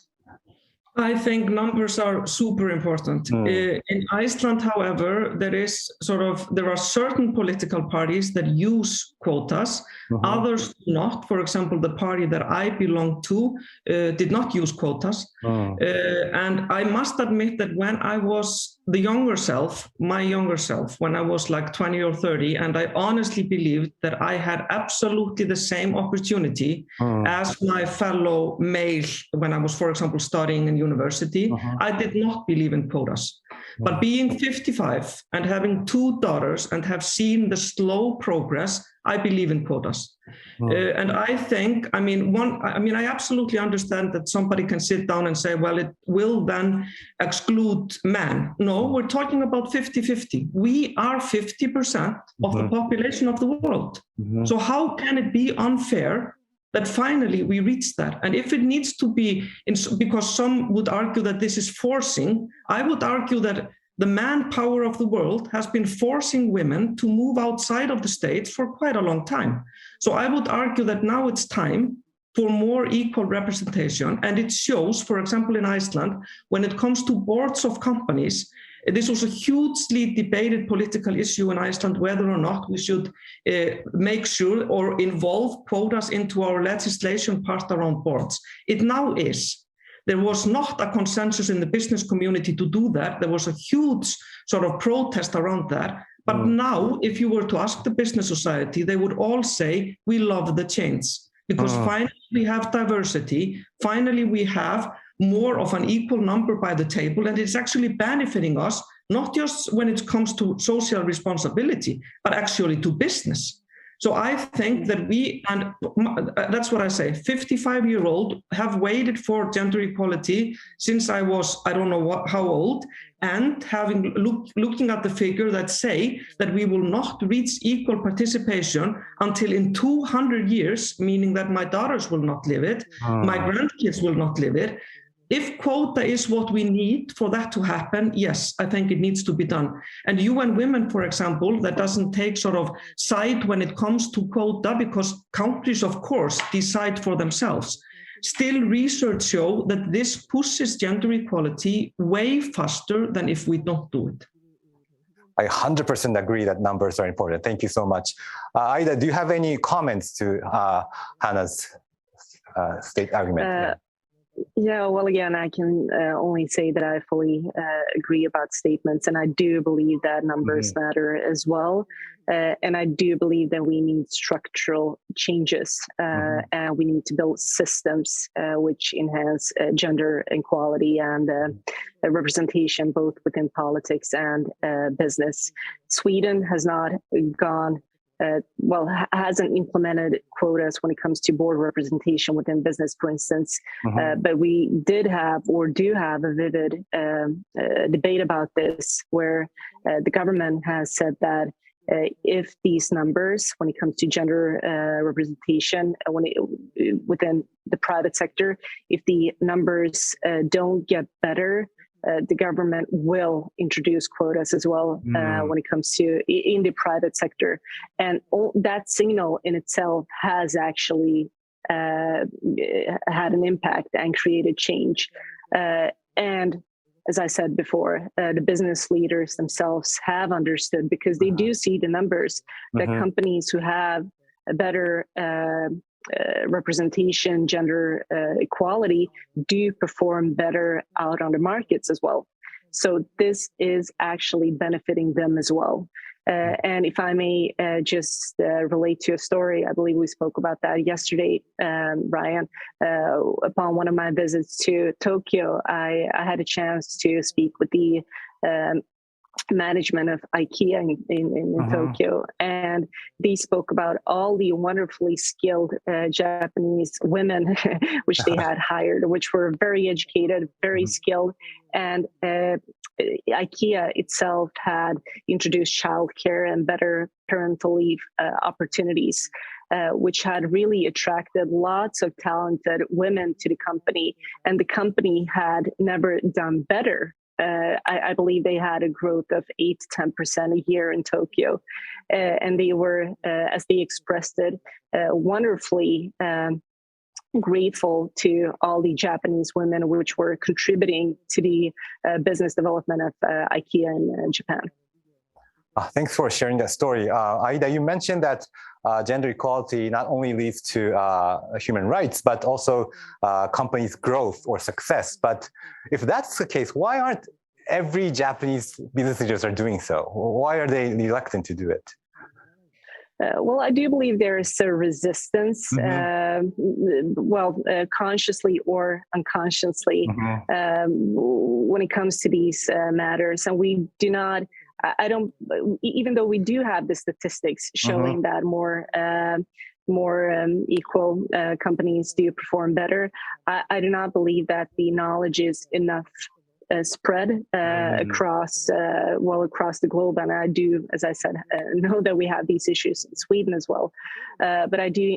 I think numbers are super important. In Iceland, however, there are certain political parties that use quotas, others do not. For example, the party that I belong to did not use quotas. And I must admit that when I was my younger self, when I was like 20 or 30, and I honestly believed that I had absolutely the same opportunity as my fellow male when I was, for example, studying in university, I did not believe in quotas. But being 55 and having 2 daughters and have seen the slow progress, I believe in quotas. And I think, I absolutely understand that somebody can sit down and say, well, it will then exclude men. No, we're talking about 50-50. We are 50% of the population of the world. So how can it be unfair that finally we reach that? And if it needs to be, because some would argue that this is forcing, I would argue that the manpower of the world has been forcing women to move outside of the states for quite a long time. So I would argue that now it's time for more equal representation. And it shows, for example, in Iceland, when it comes to boards of companies, this was a hugely debated political issue in Iceland, whether or not we should make sure or involve quotas into our legislation part around boards. It now is. There was not a consensus in the business community to do that. There was a huge sort of protest around that. But now, if you were to ask the business society, they would all say, we love the change. Because finally we have diversity. Finally, we have more of an equal number by the table. And it's actually benefiting us, not just when it comes to social responsibility, but actually to business. So I think that and that's what I say, 55-year-old have waited for gender equality since I was, I don't know how old, and having looking at the figure that say that we will not reach equal participation until in 200 years, meaning that my daughters will not live it, my grandkids will not live it. If quota is what we need for that to happen, yes, I think it needs to be done. And UN Women, for example, that doesn't take sort of side when it comes to quota, because countries, of course, decide for themselves. Still, research show that this pushes gender equality way faster than if we don't do it. I 100% agree that numbers are important. Thank you so much. Aida, do you have any comments to Hanna's state argument? Yeah, well, again, I can only say that I fully agree about statements, and I do believe that numbers matter as well. And I do believe that we need structural changes, and we need to build systems which enhance gender equality and representation, both within politics and business. Sweden has not gone hasn't implemented quotas when it comes to board representation within business, for instance. But we did have or do have a vivid debate about this, where the government has said that if these numbers, when it comes to gender representation within the private sector, if the numbers don't get better the government will introduce quotas as well when it comes to in the private sector. And that signal in itself has actually had an impact and created change. And as I said before, the business leaders themselves have understood, because they do see the numbers, that companies who have a better representation, gender equality, do perform better out on the markets as well. So this is actually benefiting them as well. And if I may just relate to a story, I believe we spoke about that yesterday, Ryan. Upon one of my visits to Tokyo, I had a chance to speak with the management of IKEA in Tokyo, and they spoke about all the wonderfully skilled Japanese women which they had hired, which were very educated, very skilled, and IKEA itself had introduced childcare and better parental leave opportunities, which had really attracted lots of talented women to the company, and the company had never done better. I believe they had a growth of 8 to 10% a year in Tokyo. And they were, as they expressed it, wonderfully grateful to all the Japanese women which were contributing to the business development of IKEA in Japan. Thanks for sharing that story. Aida, you mentioned that gender equality not only leads to human rights, but also companies' growth or success. But if that's the case, why aren't every Japanese business leaders are doing so? Why are they reluctant to do it? Well, I do believe there is a resistance, consciously or unconsciously, when it comes to these matters. And we do not, even though we do have the statistics showing that more equal companies do perform better, I do not believe that the knowledge is enough spread across the globe. And I do, as I said, know that we have these issues in Sweden as well. But I do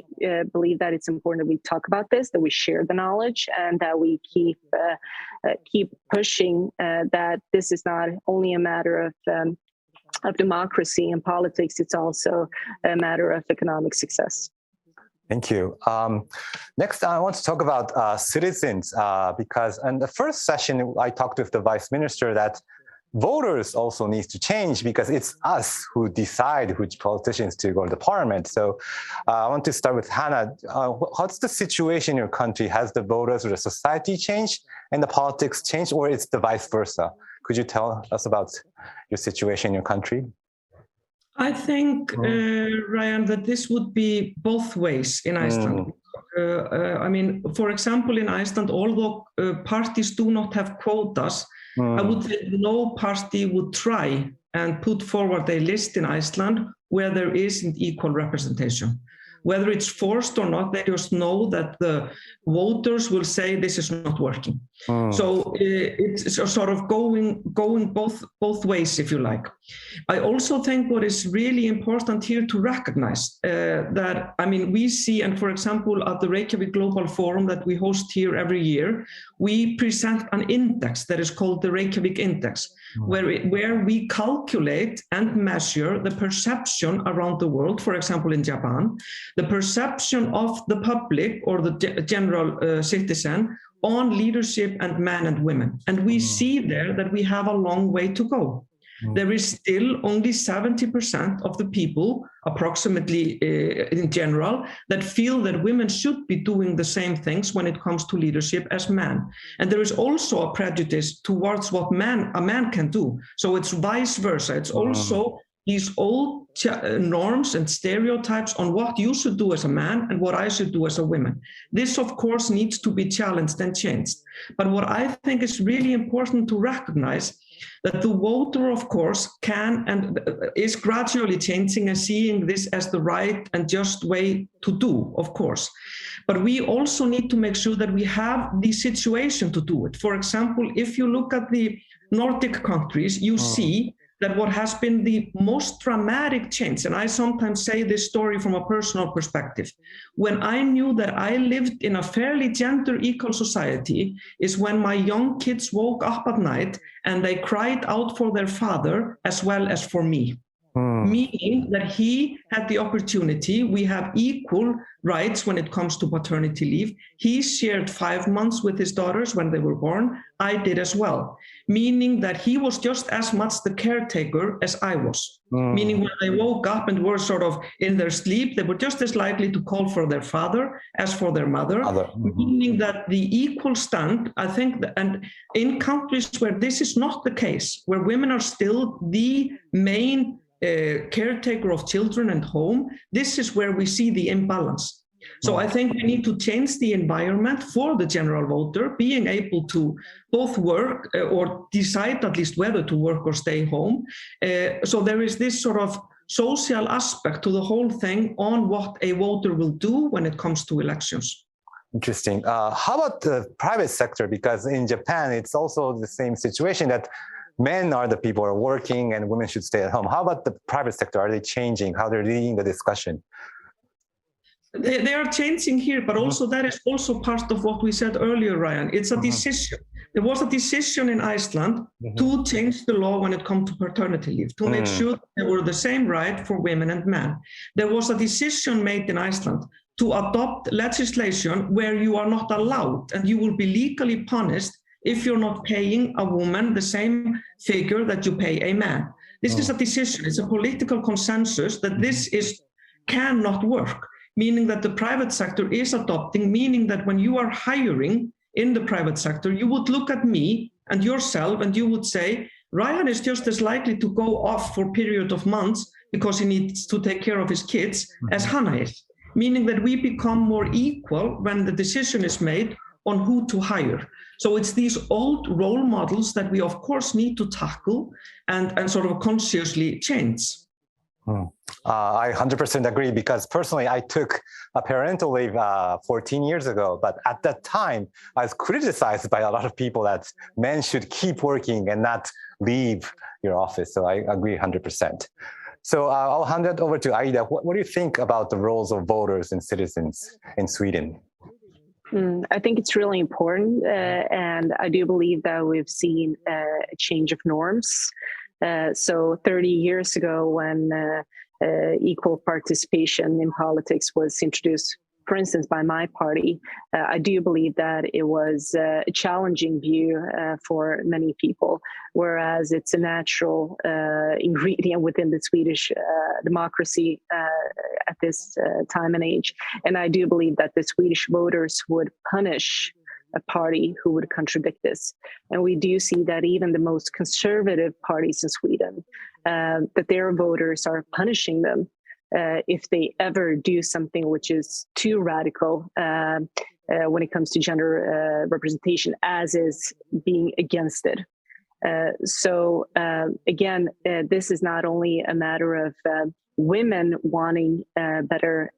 believe that it's important that we talk about this, that we share the knowledge, and that we keep pushing that this is not only a matter of democracy and politics, it's also a matter of economic success. Thank you. Next, I want to talk about citizens, because in the first session, I talked with the Vice Minister that voters also need to change, because it's us who decide which politicians to go to the parliament. So I want to start with Hanna. What's the situation in your country? Has the voters or the society changed and the politics changed, or it's the vice versa? Could you tell us about your situation in your country? I think, Ryan, that this would be both ways in Iceland. I mean, for example, in Iceland, although parties do not have quotas, I would say no party would try and put forward a list in Iceland where there isn't equal representation. Whether it's forced or not, they just know that the voters will say this is not working. So it's sort of going both ways, if you like. I also think what is really important here to recognize that, I mean, we see, and for example, at the Reykjavík Global Forum that we host here every year, we present an index that is called the Reykjavík Index, where we calculate and measure the perception around the world, for example, in Japan, the perception of the public or the general citizen on leadership and men and women. And we see there that we have a long way to go. There is still only 70% of the people, approximately in general, that feel that women should be doing the same things when it comes to leadership as men. And there is also a prejudice towards what a man can do. So it's vice versa. It's also these old norms and stereotypes on what you should do as a man and what I should do as a woman. This, of course, needs to be challenged and changed. But what I think is really important to recognize that the voter, of course, can and is gradually changing and seeing this as the right and just way to do, of course. But we also need to make sure that we have the situation to do it. For example, if you look at the Nordic countries, you see that what has been the most dramatic change, and I sometimes say this story from a personal perspective, when I knew that I lived in a fairly gender equal society, is when my young kids woke up at night and they cried out for their father as well as for me. Meaning that he had the opportunity, we have equal rights when it comes to paternity leave. He shared 5 months with his daughters when they were born. I did as well. Meaning that he was just as much the caretaker as I was. Meaning when they woke up and were sort of in their sleep, they were just as likely to call for their father as for their mother. Meaning that the equal stand, I think, and in countries where this is not the case, where women are still the main caretaker of children and home, this is where we see the imbalance. So I think we need to change the environment for the general voter, being able to both work or decide at least whether to work or stay home. So there is this sort of social aspect to the whole thing on what a voter will do when it comes to elections. Interesting. How about the private sector? Because in Japan, it's also the same situation that men are the people who are working and women should stay at home. How about the private sector? Are they changing? How they're leading the discussion? They are changing here, but also that is also part of what we said earlier, Ryan. It's a decision. There was a decision in Iceland to change the law when it comes to paternity leave, to make sure that there were the same right for women and men. There was a decision made in Iceland to adopt legislation where you are not allowed and you will be legally punished if you're not paying a woman the same figure that you pay a man. This is a decision, it's a political consensus that this cannot work, meaning that the private sector is adopting, meaning that when you are hiring in the private sector, you would look at me and yourself and you would say, Ryan is just as likely to go off for a period of months because he needs to take care of his kids as Hanna is, meaning that we become more equal when the decision is made on who to hire. So it's these old role models that we, of course, need to tackle and sort of consciously change. I 100% agree, because personally, I took a parental leave 14 years ago. But at that time, I was criticized by a lot of people that men should keep working and not leave your office. So I agree 100%. So I'll hand it over to Aida. What do you think about the roles of voters and citizens in Sweden? I think it's really important, and I do believe that we've seen a change of norms. So 30 years ago, when equal participation in politics was introduced, for instance, by my party, I do believe that it was a challenging view for many people, whereas it's a natural ingredient within the Swedish democracy at this time and age. And I do believe that the Swedish voters would punish a party who would contradict this. And we do see that even the most conservative parties in Sweden, that their voters are punishing them if they ever do something which is too radical when it comes to gender representation, as is being against it. So again, this is not only a matter of women wanting better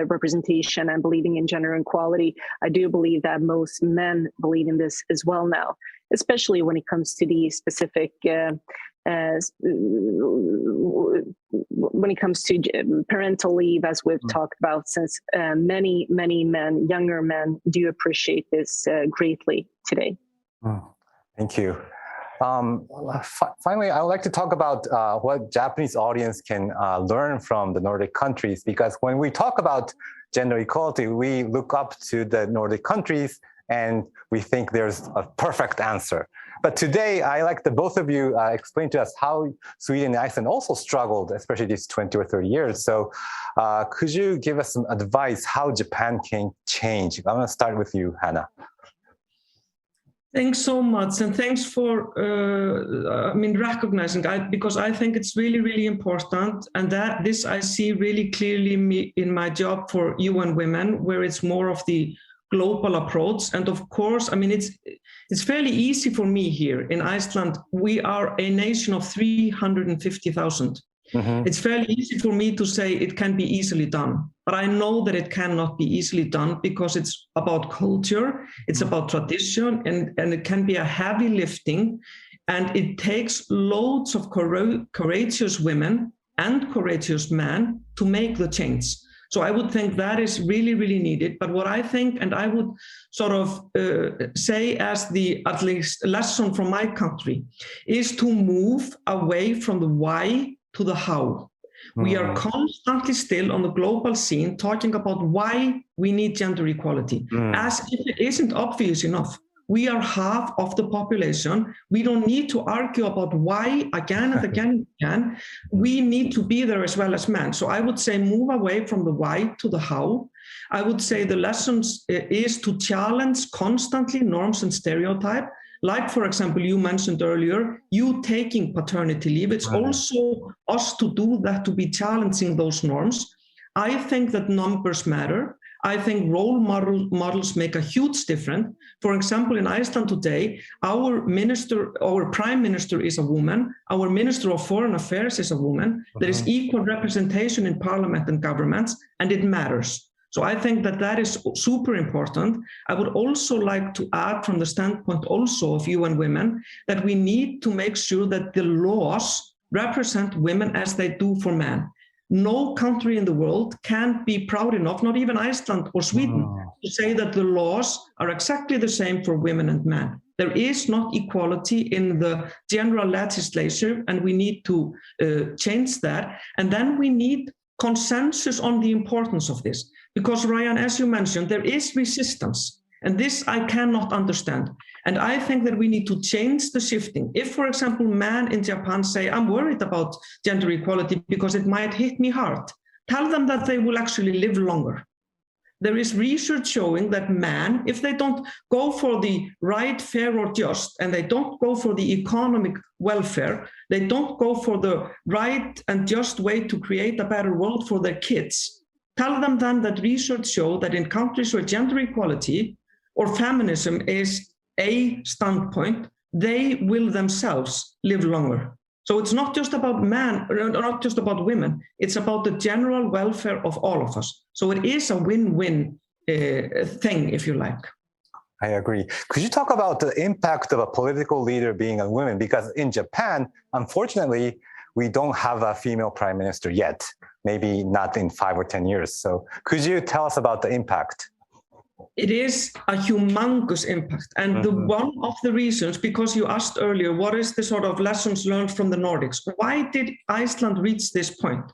representation and believing in gender equality. I do believe that most men believe in this as well now, especially when it comes to the specific when it comes to parental leave, as we've talked about, since many men, younger men, do appreciate this greatly today. Thank you. Finally, I would like to talk about what Japanese audience can learn from the Nordic countries, because when we talk about gender equality, we look up to the Nordic countries and we think there's a perfect answer. But today, I like the both of you explain to us how Sweden and Iceland also struggled, especially these 20 or 30 years. So could you give us some advice how Japan can change? I'm going to start with you, Hanna. Thanks so much, and thanks for recognizing, because I think it's really, really important, and that this I see really clearly in my job for UN Women, where it's more of the global approach. And of course, it's fairly easy for me here in Iceland. We are a nation of 350,000. It's fairly easy for me to say it can be easily done, but I know that it cannot be easily done because it's about culture, it's about tradition, and it can be a heavy lifting. And it takes loads of courageous women and courageous men to make the change. So I would think that is really, really needed. But what I think, and I would sort of say as the at least lesson from my country, is to move away from the why to the how. We are constantly still on the global scene talking about why we need gender equality, as if it isn't obvious enough. We are half of the population. We don't need to argue about why again and again and again. We need to be there as well as men. So I would say move away from the why to the how. I would say the lessons is to challenge constantly norms and stereotype. Like, for example, you mentioned earlier, you taking paternity leave. It's also us to do that, to be challenging those norms. I think that numbers matter. I think role models make a huge difference. For example, in Iceland today, our prime minister is a woman. Our minister of foreign affairs is a woman. There is equal representation in parliament and governments, and it matters. So I think that is super important. I would also like to add from the standpoint also of UN Women that we need to make sure that the laws represent women as they do for men. No country in the world can be proud enough, not even Iceland or Sweden, to say that the laws are exactly the same for women and men. There is not equality in the general legislature, and we need to change that. And then we need consensus on the importance of this. Because, Ryan, as you mentioned, there is resistance. And this I cannot understand. And I think that we need to change the shifting. If, for example, men in Japan say, I'm worried about gender equality because it might hit me hard, tell them that they will actually live longer. There is research showing that men, if they don't go for the right, fair, or just, and they don't go for the economic welfare, they don't go for the right and just way to create a better world for their kids, tell them then that research shows that in countries where gender equality or feminism is a standpoint, they will themselves live longer. So it's not just about men, or not just about women, it's about the general welfare of all of us. So it is a win-win thing, if you like. I agree. Could you talk about the impact of a political leader being a woman? Because in Japan, unfortunately, we don't have a female prime minister yet, maybe not in 5 or 10 years. So could you tell us about the impact? It is a humongous impact. And one of the reasons, because you asked earlier, what is the sort of lessons learned from the Nordics? Why did Iceland reach this point?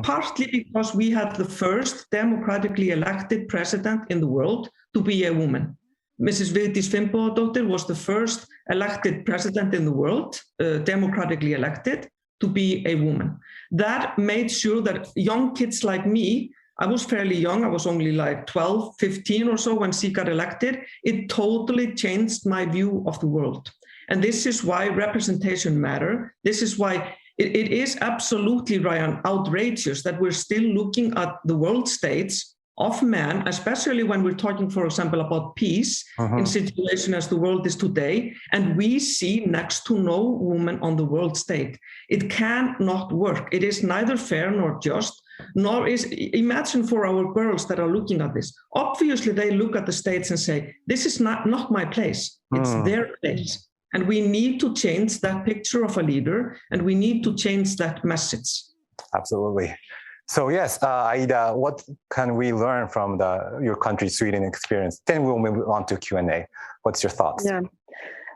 Partly because we had the first democratically elected president in the world to be a woman. Mrs. Vigdís Finnbogadóttir was the first elected president in the world, democratically elected, to be a woman. That made sure that young kids like me, I was fairly young, I was only like 12, 15 or so when she got elected. It totally changed my view of the world. And this is why representation matters. This is why it is absolutely, Ryan, outrageous that we're still looking at the world states of men, especially when we're talking, for example, about peace in situation as the world is today, and we see next to no woman on the world stage. It cannot work. It is neither fair nor just, nor is, imagine for our girls that are looking at this. Obviously, they look at the states and say, this is not my place, it's their place. And we need to change that picture of a leader, and we need to change that message. Absolutely. So yes, Aida, what can we learn from your country, Sweden experience? Then we'll move on to Q&A. What's your thoughts? Yeah.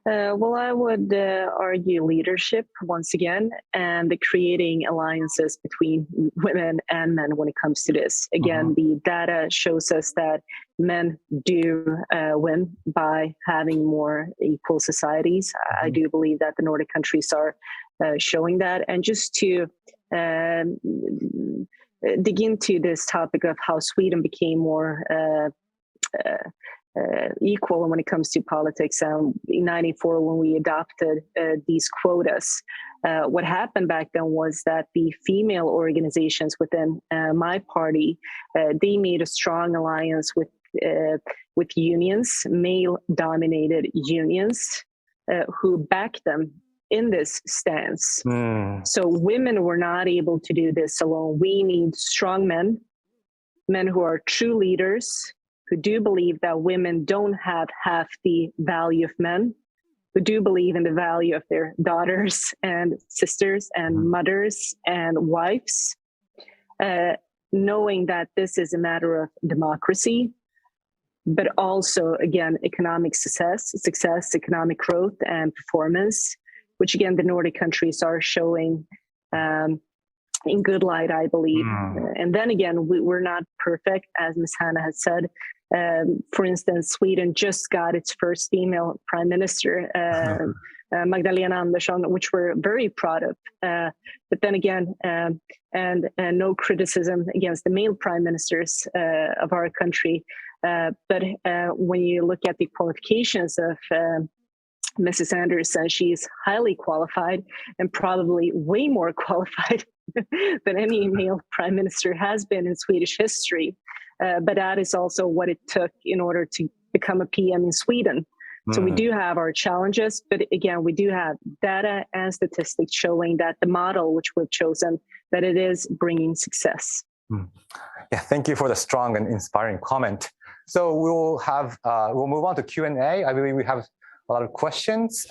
Well, I would argue leadership once again, and the creating alliances between women and men when it comes to this. Again, the data shows us that men do win by having more equal societies. I do believe that the Nordic countries are showing that. And just to dig into this topic of how Sweden became more equal when it comes to politics. In '94, when we adopted these quotas, what happened back then was that the female organizations within my party, they made a strong alliance with unions, male-dominated unions, who backed them in this stance. So women were not able to do this alone. We need strong men who are true leaders, who do believe that women don't have half the value of men, who do believe in the value of their daughters and sisters and mothers and wives, knowing that this is a matter of democracy, but also, again, economic success, economic growth and performance, which again, the Nordic countries are showing in good light, I believe. And then again, we're not perfect, as Ms. Hanna has said. For instance, Sweden just got its first female prime minister, Magdalena Andersson, which we're very proud of. But then again, and no criticism against the male prime ministers of our country. But when you look at the qualifications of Mrs. Andersson, she's highly qualified and probably way more qualified than any male prime minister has been in Swedish history. But that is also what it took in order to become a PM in Sweden. So we do have our challenges, but again, we do have data and statistics showing that the model which we've chosen, that it is bringing success. Yeah, thank you for the strong and inspiring comment. So we'll move on to Q&A. I believe we have a lot of questions.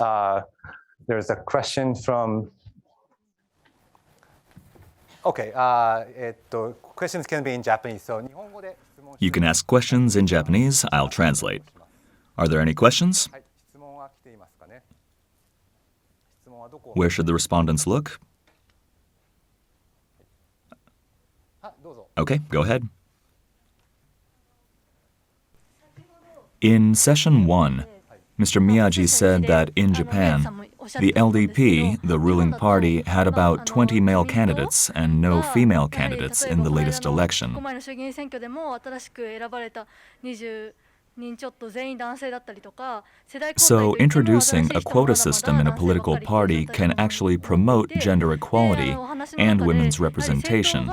There's a question from, okay, questions can be in Japanese. So You can ask questions in Japanese. I'll translate. Are there any questions? Where should the respondents look? Okay, go ahead. In session 1, Mr. Miyaji said that in Japan, the LDP, the ruling party, had about 20 male candidates and no female candidates in the latest election. So introducing a quota system in a political party can actually promote gender equality and women's representation.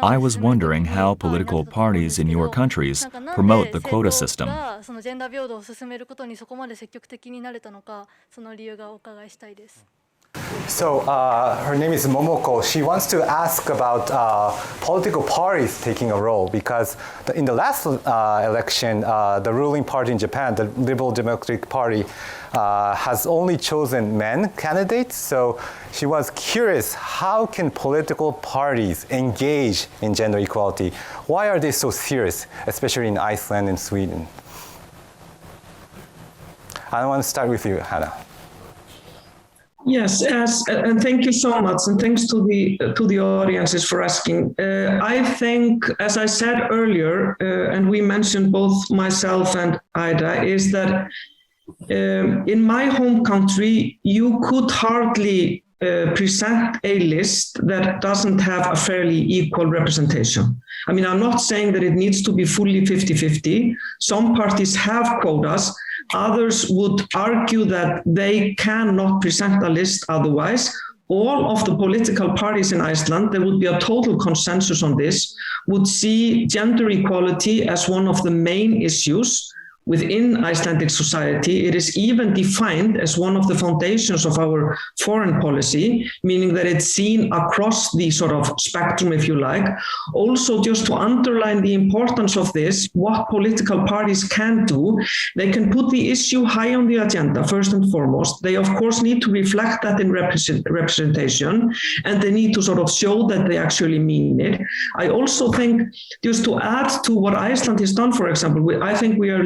I was wondering how political parties in your countries promote the quota system. So her name is Momoko. She wants to ask about political parties taking a role, because in the last election, the ruling party in Japan, the Liberal Democratic Party, has only chosen men candidates. So she was curious, how can political parties engage in gender equality? Why are they so serious, especially in Iceland and Sweden? I want to start with you, Hanna. Yes, and thank you so much, and thanks to the audiences for asking. I think, as I said earlier, and we mentioned both myself and Aida, is that in my home country, you could hardly present a list that doesn't have a fairly equal representation. I mean, I'm not saying that it needs to be fully 50-50. Some parties have quotas. Others would argue that they cannot present a list otherwise. All of the political parties in Iceland, there would be a total consensus on this, would see gender equality as one of the main issues within Icelandic society. It is even defined as one of the foundations of our foreign policy, meaning that it's seen across the sort of spectrum, if you like. Also, just to underline the importance of this, what political parties can do, they can put the issue high on the agenda, first and foremost. They, of course, need to reflect that in representation, and they need to sort of show that they actually mean it. I also think, just to add to what Iceland has done, for example, I think we are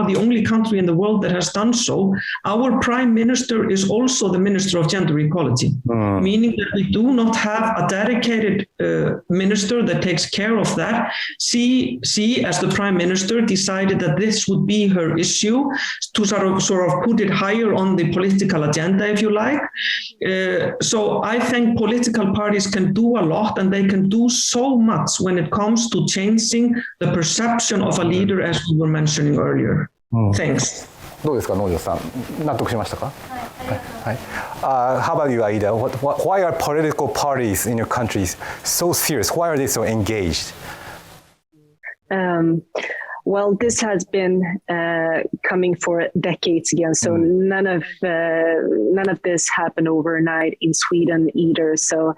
the only country in the world that has done so. Our prime minister is also the minister of gender equality, meaning that we do not have a dedicated minister that takes care of that. She, as the prime minister, decided that this would be her issue to sort of put it higher on the political agenda, if you like. So I think political parties can do a lot, and they can do so much when it comes to changing the perception of a leader, as we were mentioning earlier. Thanks. どうですか、能條さん、納得しましたか？はい。How about you, Aida? Why are political parties in your countries so serious? Why are they so engaged? Well, this has been coming for decades again. So none of this happened overnight in Sweden either. So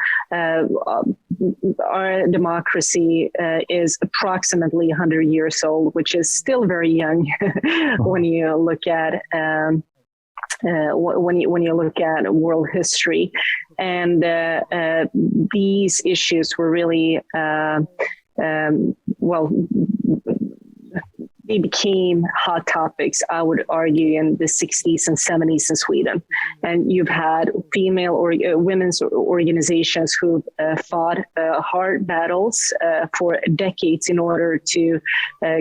our democracy is approximately 100 years old, which is still very young when you look at when you look at world history. And these issues were really they became hot topics, I would argue, in the 60s and 70s in Sweden. And you've had female or women's organizations who've fought hard battles for decades in order to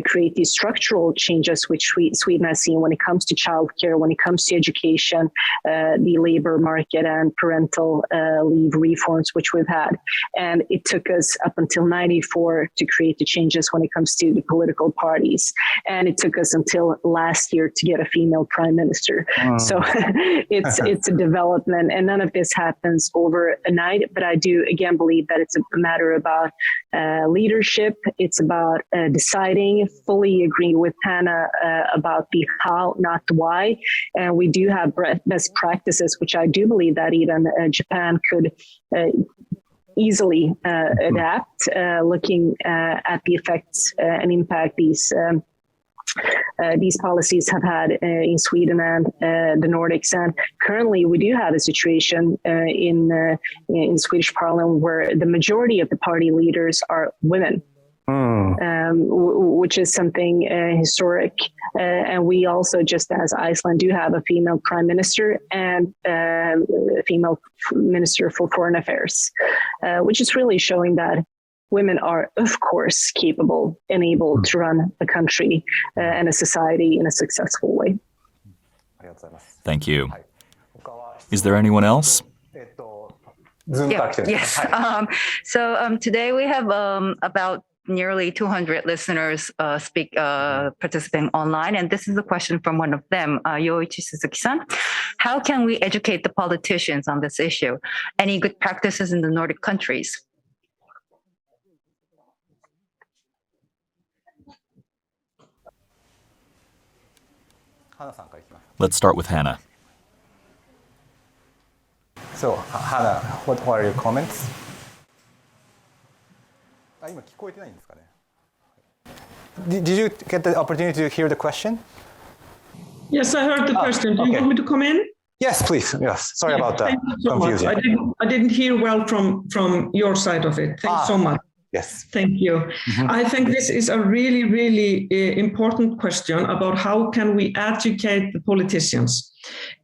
create these structural changes, which Sweden has seen when it comes to childcare, when it comes to education, the labor market and parental leave reforms, which we've had. And it took us up until 94 to create the changes when it comes to the political parties. And it took us until last year to get a female prime minister. So it's a development, and none of this happens overnight. But I do again believe that it's a matter about leadership. It's about deciding. Fully agree with Hanna about the how, not the why. And we do have best practices, which I do believe that even Japan could easily adapt, looking at the effects and impact these policies have had in Sweden and the Nordics. And currently we do have a situation in the Swedish Parliament where the majority of the party leaders are women. Which is something historic. And we also, just as Iceland, do have a female prime minister and a female minister for foreign affairs, which is really showing that women are, of course, capable and able to run a country and a society in a successful way. Thank you. Is there anyone else? Yes. Today we have about nearly 200 listeners participating online, and this is a question from one of them, Yoichi Suzuki-san. How can we educate the politicians on this issue? Any good practices in the Nordic countries? Let's start with Hanna. So, Hanna, what are your comments? Did you get the opportunity to hear the question? Yes, I heard the question. Do you want me to come in? Yes, please. Yes. Sorry about that confusion. I didn't hear well from your side of it. Thanks so much. Yes. Thank you. I think this is a really, really important question about how can we educate the politicians.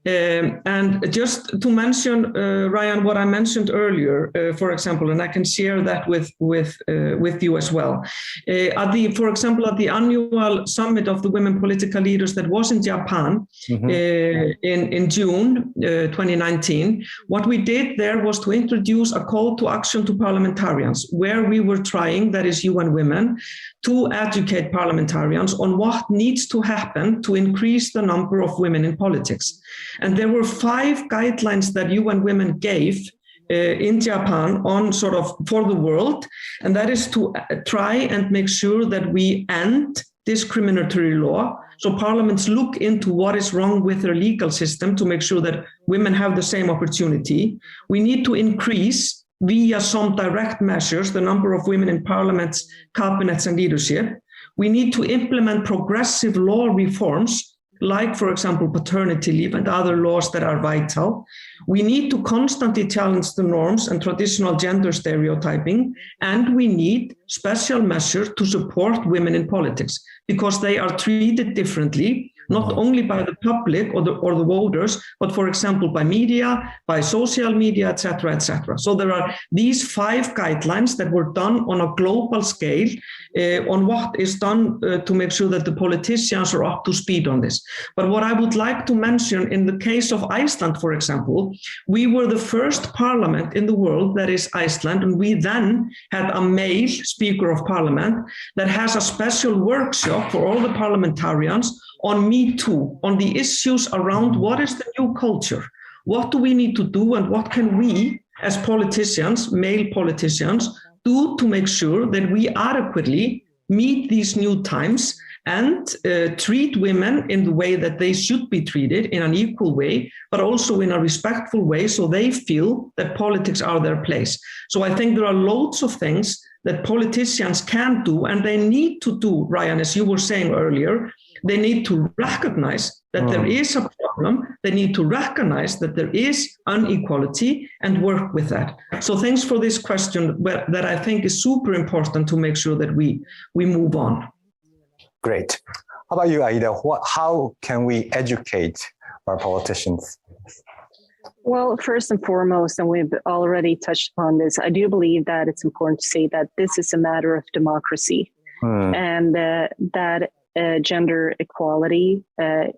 And just to mention, Ryan, what I mentioned earlier, for example, and I can share that with you as well. For example, at the annual summit of the women political leaders that was in Japan in June 2019, what we did there was to introduce a call to action to parliamentarians, where we were trying, that is UN Women, to educate parliamentarians on what needs to happen to increase the number of women in politics. And there were 5 guidelines that UN Women gave in Japan on sort of for the world. And that is to try and make sure that we end discriminatory law. So parliaments look into what is wrong with their legal system to make sure that women have the same opportunity. We need to increase via some direct measures the number of women in parliaments, cabinets, and leadership. We need to implement progressive law reforms, like, for example, paternity leave and other laws that are vital. We need to constantly challenge the norms and traditional gender stereotyping, and we need special measures to support women in politics because they are treated differently, not only by the public or the voters, but, for example, by media, by social media, etc., etc. So there are these 5 guidelines that were done on a global scale on what is done to make sure that the politicians are up to speed on this. But what I would like to mention in the case of Iceland, for example, we were the first parliament in the world, that is Iceland, and we then had a male speaker of parliament that has a special workshop for all the parliamentarians on Me Too, on the issues around what is the new culture, what do we need to do, and what can we as politicians, male politicians, do to make sure that we adequately meet these new times and treat women in the way that they should be treated, in an equal way, but also in a respectful way, so they feel that politics are their place. So I think there are loads of things that politicians can do, and they need to do, Ryan, as you were saying earlier. They need to recognize that there is a problem. They need to recognize that there is inequality and work with that. So thanks for this question that I think is super important to make sure that we move on. Great. How about you, Aida? How can we educate our politicians? Well, first and foremost, and we've already touched upon this, I do believe that it's important to say that this is a matter of democracy, and that gender equality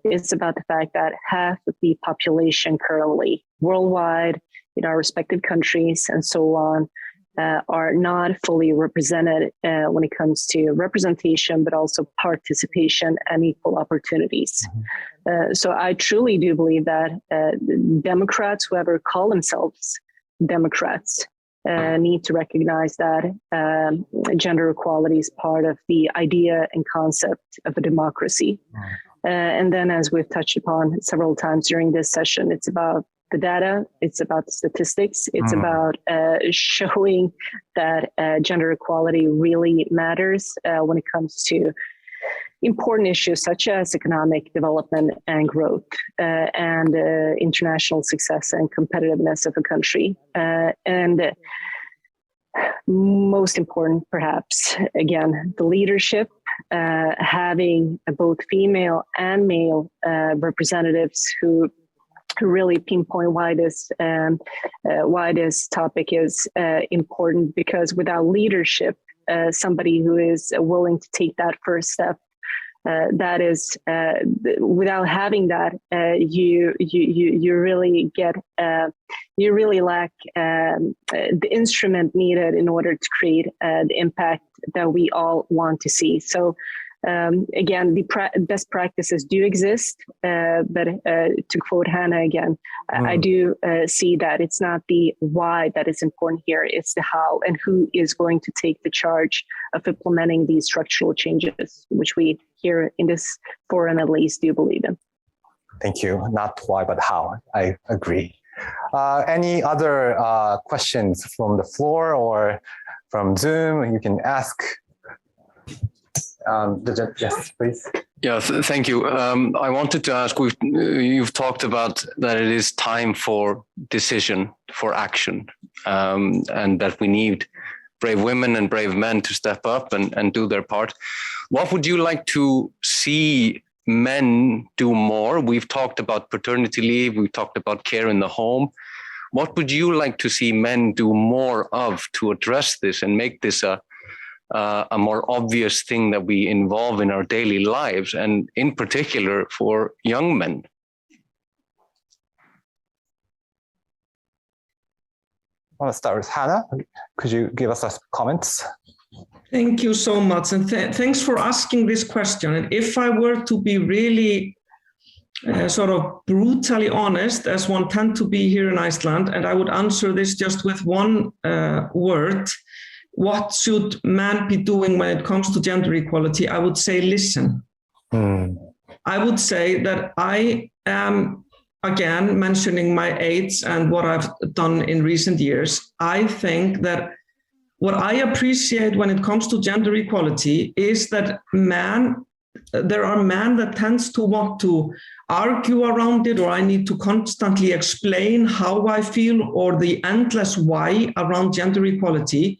is about the fact that half of the population currently worldwide in our respective countries and so on are not fully represented when it comes to representation, but also participation and equal opportunities. So I truly do believe that Democrats, whoever call themselves Democrats, need to recognize that gender equality is part of the idea and concept of a democracy. And then, as we've touched upon several times during this session, it's about the data, it's about the statistics, it's about showing that gender equality really matters when it comes to important issues such as economic development and growth and international success and competitiveness of a country. And most important, perhaps, again, the leadership, having both female and male representatives who really pinpoint why this topic is important, because without leadership, somebody who is willing to take that first step, that is, without having that, you really get, you really lack the instrument needed in order to create the impact that we all want to see. So again, the best practices do exist, but to quote Hanna again, I do see that it's not the why that is important here, it's the how and who is going to take the charge of implementing these structural changes, which we here in this forum at least do believe in. Thank you. Not why, but how. I agree. Any other questions from the floor or from Zoom? You can ask. Yes, please. Yeah, thank you. I wanted to ask, you've talked about that it is time for decision, for action, and that we need brave women and brave men to step up and do their part. What would you like to see men do more? We've talked about paternity leave, we've talked about care in the home. What would you like to see men do more of to address this and make this a more obvious thing that we involve in our daily lives, and in particular for young men? I want to start with Hanna. Could you give us some comments? Thank you so much. And thanks for asking this question. And if I were to be really sort of brutally honest, as one tends to be here in Iceland, and I would answer this just with one word, what should men be doing when it comes to gender equality? I would say listen. I would say that I am, again, mentioning my age and what I've done in recent years. I think that what I appreciate when it comes to gender equality is that there are men that tends to want to argue around it, or I need to constantly explain how I feel, or the endless why around gender equality.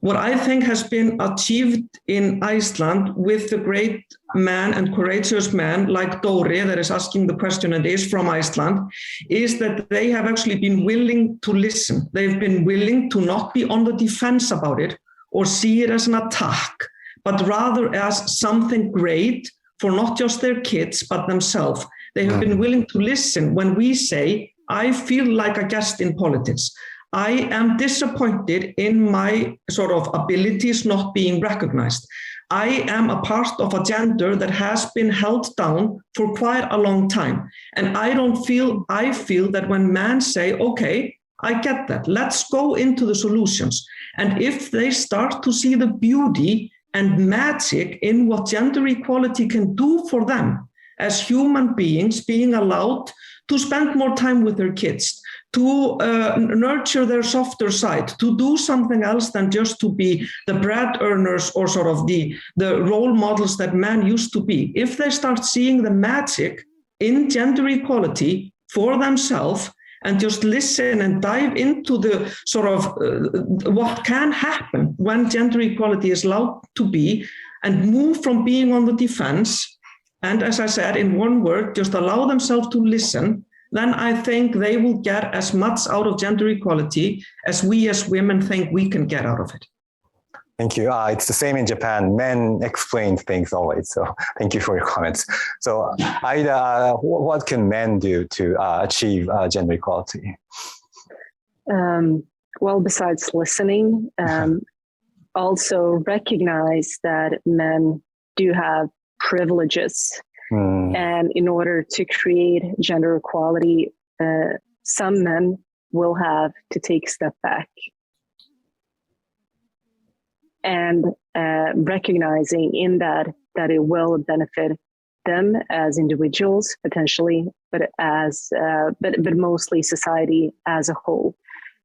What I think has been achieved in Iceland with the great man and courageous man like Dori that is asking the question and is from Iceland, is that they have actually been willing to listen. They've been willing to not be on the defense about it or see it as an attack, but rather as something great for not just their kids, but themselves. They have been willing to listen when we say, I feel like a guest in politics. I am disappointed in my sort of abilities not being recognized. I am a part of a gender that has been held down for quite a long time. And I feel that when men say, okay, I get that, let's go into the solutions. And if they start to see the beauty and magic in what gender equality can do for them as human beings, being allowed to spend more time with their kids, to nurture their softer side, to do something else than just to be the bread earners or sort of the role models that men used to be. If they start seeing the magic in gender equality for themselves and just listen and dive into the sort of what can happen when gender equality is allowed to be, and move from being on the defense, and as I said, in one word, just allow themselves to listen, then I think they will get as much out of gender equality as we as women think we can get out of it. Thank you. It's the same in Japan. Men explain things always. So thank you for your comments. So Aida, what can men do to achieve gender equality? Well, besides listening, also recognize that men do have privileges. And in order to create gender equality, some men will have to take a step back. And recognizing in that it will benefit them as individuals potentially, but mostly society as a whole.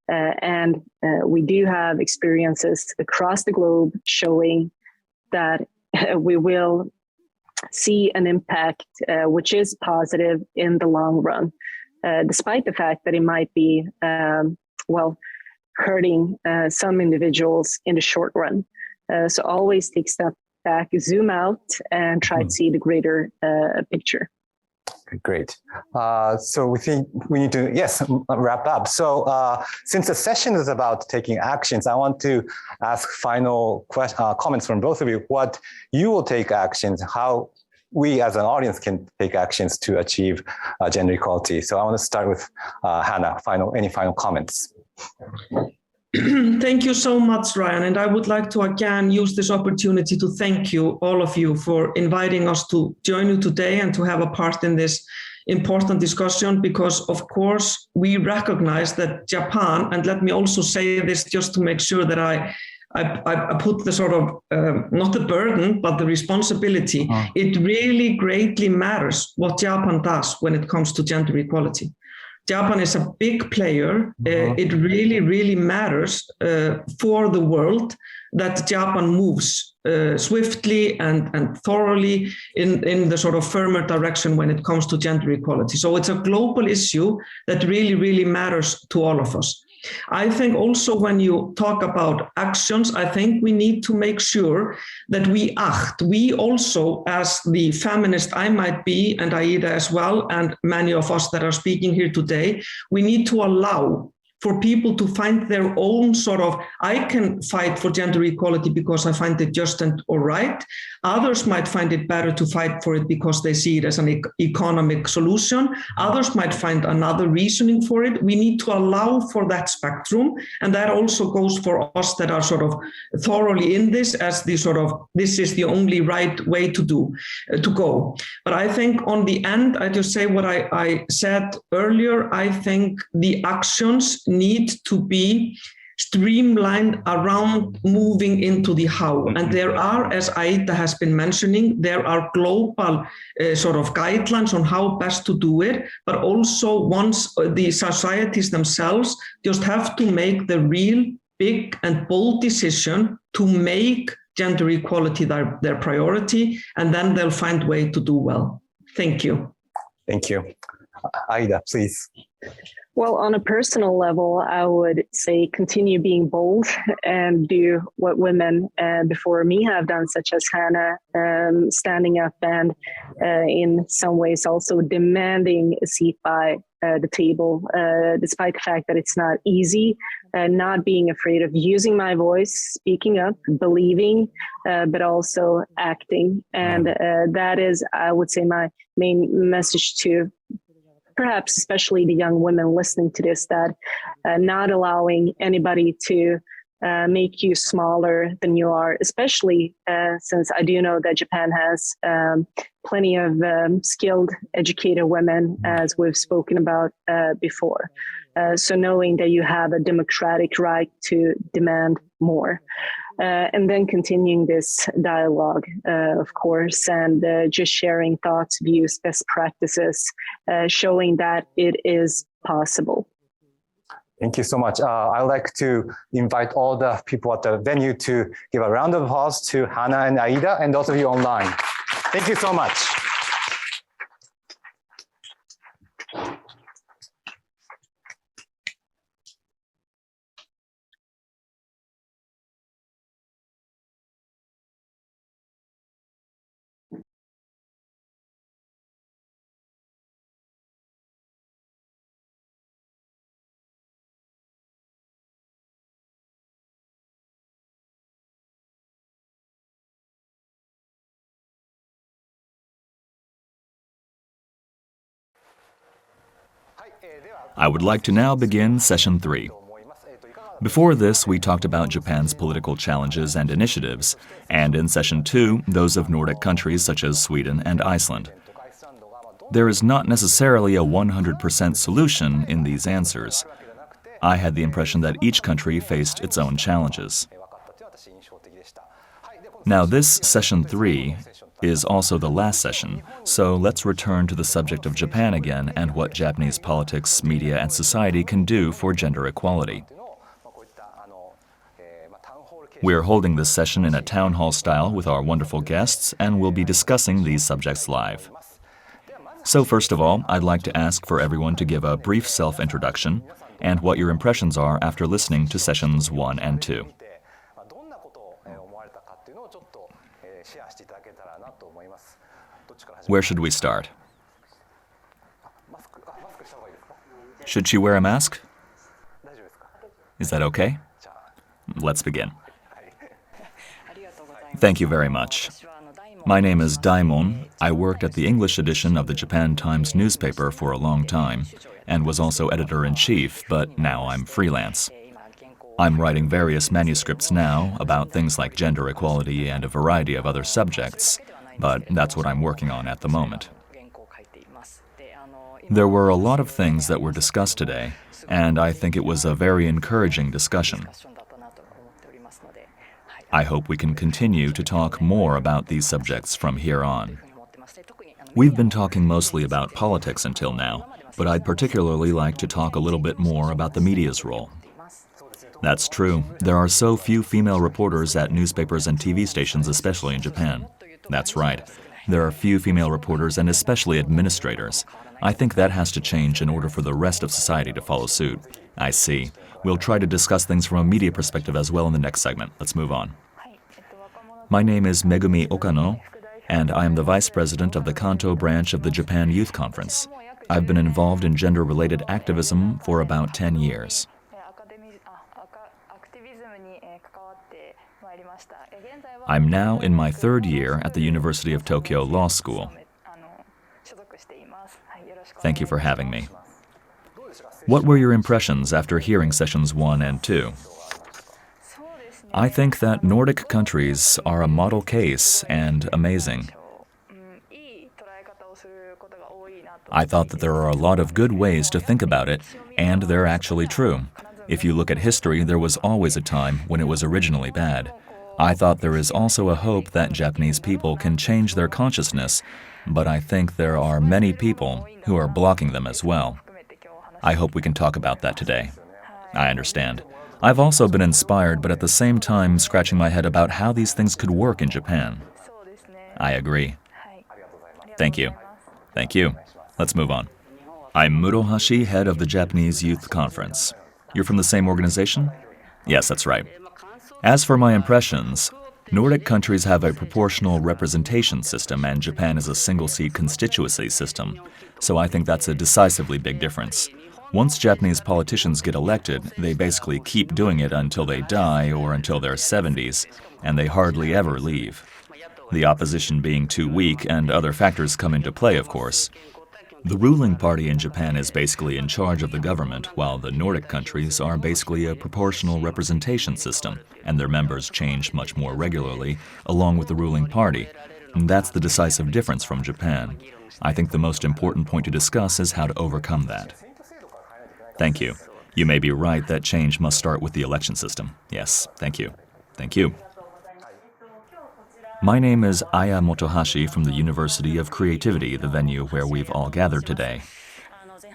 And we do have experiences across the globe showing that we will see an impact which is positive in the long run, despite the fact that it might be, hurting some individuals in the short run. So always take a step back, zoom out, and try to see the greater picture. Great. So we think we need to, wrap up. So since the session is about taking actions, I want to ask final comments from both of you. What you will take actions, how we as an audience can take actions to achieve gender equality. So I want to start with Hanna. Any final comments? Thank you so much, Ryan. And I would like to again use this opportunity to thank you, all of you, for inviting us to join you today and to have a part in this important discussion, because of course we recognize that Japan, and let me also say this just to make sure that I put the sort of, not the burden, but the responsibility. It really greatly matters what Japan does when it comes to gender equality. Japan is a big player. It really, really matters for the world that Japan moves swiftly and thoroughly in the sort of firmer direction when it comes to gender equality. So it's a global issue that really, really matters to all of us. I think also when you talk about actions, I think we need to make sure that we act. We also, as the feminist I might be, and Aida as well, and many of us that are speaking here today, we need to allow for people to find their own sort of, I can fight for gender equality because I find it just and all right. Others might find it better to fight for it because they see it as an economic solution. Others might find another reasoning for it. We need to allow for that spectrum. And that also goes for us that are sort of thoroughly in this as the sort of, this is the only right way to go. But I think on the end, I just say what I said earlier, I think the actions need to be streamlined around moving into the how. And there are, as Aida has been mentioning, there are global sort of guidelines on how best to do it, but also once the societies themselves just have to make the real big and bold decision to make gender equality their priority, and then they'll find a way to do well. Thank you. Thank you. Aida, please. Well, on a personal level, I would say continue being bold and do what women before me have done, such as Hanna, standing up and in some ways also demanding a seat by the table, despite the fact that it's not easy, not being afraid of using my voice, speaking up, believing, but also acting. And that is, I would say, my main message to perhaps especially the young women listening to this, that not allowing anybody to make you smaller than you are, especially since I do know that Japan has plenty of skilled, educated women, as we've spoken about before. So knowing that you have a democratic right to demand more. And then continuing this dialogue, of course, and just sharing thoughts, views, best practices, showing that it is possible. Thank you so much. I'd like to invite all the people at the venue to give a round of applause to Hanna and Aida and those of you online. Thank you so much. I would like to now begin session 3. Before this, we talked about Japan's political challenges and initiatives, and in session 2, those of Nordic countries such as Sweden and Iceland. There is not necessarily a 100% solution in these answers. I had the impression that each country faced its own challenges. Now this session 3 is also the last session, so let's return to the subject of Japan again and what Japanese politics, media, and society can do for gender equality. We're holding this session in a town hall style with our wonderful guests, and we'll be discussing these subjects live. So first of all, I'd like to ask for everyone to give a brief self-introduction and what your impressions are after listening to sessions 1 and 2. Where should we start? Should she wear a mask? Is that okay? Let's begin. Thank you very much. My name is Daimon. I worked at the English edition of the Japan Times newspaper for a long time and was also editor-in-chief, but now I'm freelance. I'm writing various manuscripts now about things like gender equality and a variety of other subjects, but that's what I'm working on at the moment. There were a lot of things that were discussed today, and I think it was a very encouraging discussion. I hope we can continue to talk more about these subjects from here on. We've been talking mostly about politics until now, but I'd particularly like to talk a little bit more about the media's role. That's true. There are so few female reporters at newspapers and TV stations, especially in Japan. That's right. There are few female reporters and especially administrators. I think that has to change in order for the rest of society to follow suit. I see. We'll try to discuss things from a media perspective as well in the next segment. Let's move on. My name is Megumi Okano, and I am the Vice President of the Kanto branch of the Japan Youth Conference. I've been involved in gender-related activism for about 10 years. I'm now in my 3rd year at the University of Tokyo Law School. Thank you for having me. What were your impressions after hearing sessions 1 and 2? I think that Nordic countries are a model case and amazing. I thought that there are a lot of good ways to think about it, and they're actually true. If you look at history, there was always a time when it was originally bad. I thought there is also a hope that Japanese people can change their consciousness, but I think there are many people who are blocking them as well. I hope we can talk about that today. I understand. I've also been inspired, but at the same time scratching my head about how these things could work in Japan. I agree. Thank you. Thank you. Let's move on. I'm Murohashi, head of the Japanese Youth Conference. You're from the same organization? Yes, that's right. As for my impressions, Nordic countries have a proportional representation system and Japan is a single-seat constituency system, so I think that's a decisively big difference. Once Japanese politicians get elected, they basically keep doing it until they die or until their 70s, and they hardly ever leave. The opposition being too weak and other factors come into play, of course. The ruling party in Japan is basically in charge of the government, while the Nordic countries are basically a proportional representation system, and their members change much more regularly, along with the ruling party. That's the decisive difference from Japan. I think the most important point to discuss is how to overcome that. Thank you. You may be right that change must start with the election system. Yes, thank you. Thank you. My name is Aya Motohashi from the University of Creativity, the venue where we've all gathered today.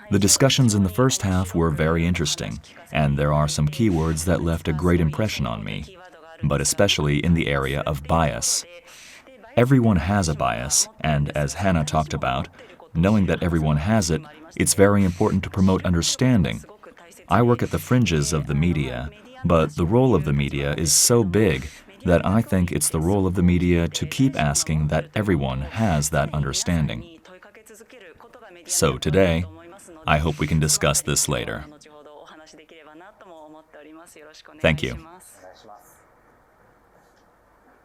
The discussions in the first half were very interesting, and there are some keywords that left a great impression on me, but especially in the area of bias. Everyone has a bias, and as Hanna talked about, knowing that everyone has it, it's very important to promote understanding. I work at the fringes of the media, but the role of the media is so big that I think it's the role of the media to keep asking that everyone has that understanding. So today, I hope we can discuss this later. Thank you.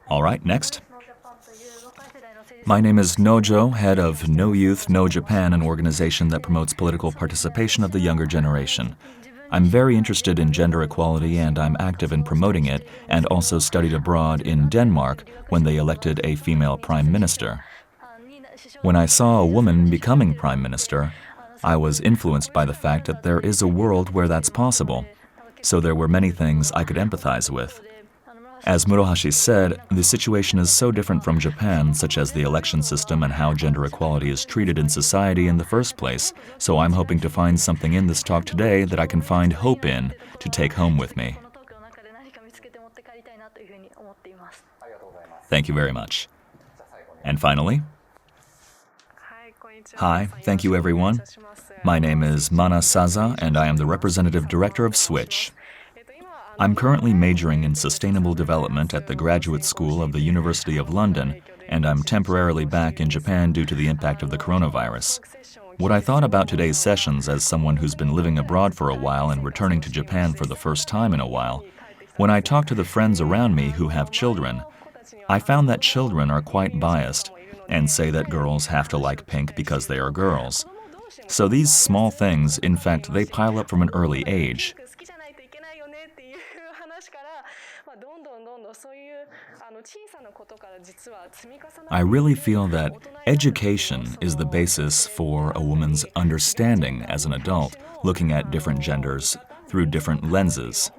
All right, next. My name is Nojo, head of No Youth, No Japan, an organization that promotes political participation of the younger generation. I'm very interested in gender equality and I'm active in promoting it, and also studied abroad in Denmark when they elected a female prime minister. When I saw a woman becoming prime minister, I was influenced by the fact that there is a world where that's possible, so there were many things I could empathize with. As Murohashi said, the situation is so different from Japan, such as the election system and how gender equality is treated in society in the first place, so I'm hoping to find something in this talk today that I can find hope in to take home with me. Thank you very much. And finally, hi, thank you everyone. My name is Mana Saza and I am the Representative Director of Switch. I'm currently majoring in Sustainable Development at the Graduate School of the University of London, and I'm temporarily back in Japan due to the impact of the coronavirus. What I thought about today's sessions as someone who's been living abroad for a while and returning to Japan for the first time in a while, when I talk to the friends around me who have children, I found that children are quite biased and say that girls have to like pink because they are girls. So these small things, in fact, they pile up from an early age. I really feel that education is the basis for a woman's understanding as an adult, looking at different genders through different lenses.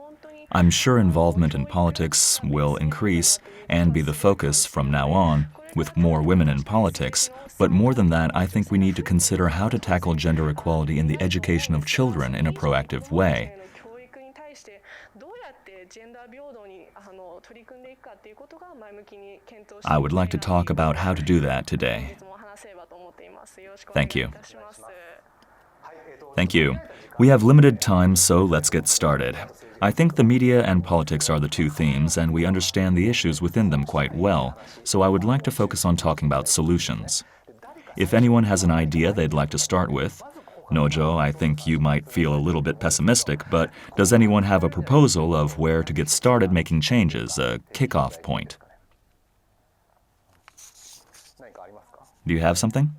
I'm sure involvement in politics will increase and be the focus from now on, with more women in politics, but more than that, I think we need to consider how to tackle gender equality in the education of children in a proactive way. I would like to talk about how to do that today. Thank you. Thank you. We have limited time, so let's get started. I think the media and politics are the two themes, and we understand the issues within them quite well, so I would like to focus on talking about solutions. If anyone has an idea they'd like to start with, Nojo, I think you might feel a little bit pessimistic, but does anyone have a proposal of where to get started making changes, a kickoff point? Do you have something?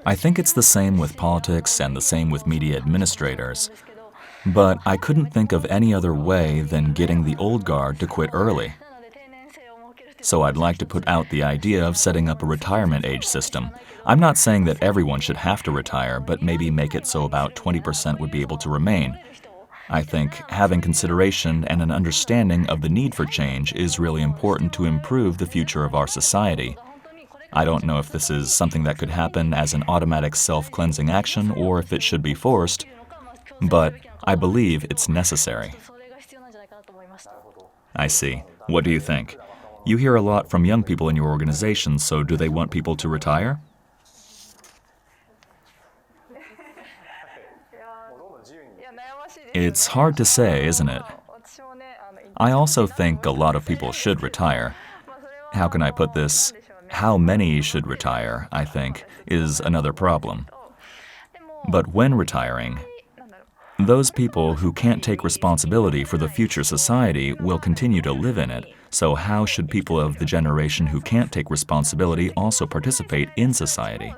I think it's the same with politics and the same with media administrators, but I couldn't think of any other way than getting the old guard to quit early. So I'd like to put out the idea of setting up a retirement age system. I'm not saying that everyone should have to retire, but maybe make it so about 20% would be able to remain. I think having consideration and an understanding of the need for change is really important to improve the future of our society. I don't know if this is something that could happen as an automatic self-cleansing action or if it should be forced, but I believe it's necessary. I see. What do you think? You hear a lot from young people in your organization, so do they want people to retire? It's hard to say, isn't it? I also think a lot of people should retire. How can I put this? How many should retire, I think, is another problem. But when retiring, those people who can't take responsibility for the future society will continue to live in it, so how should people of the generation who can't take responsibility also participate in society?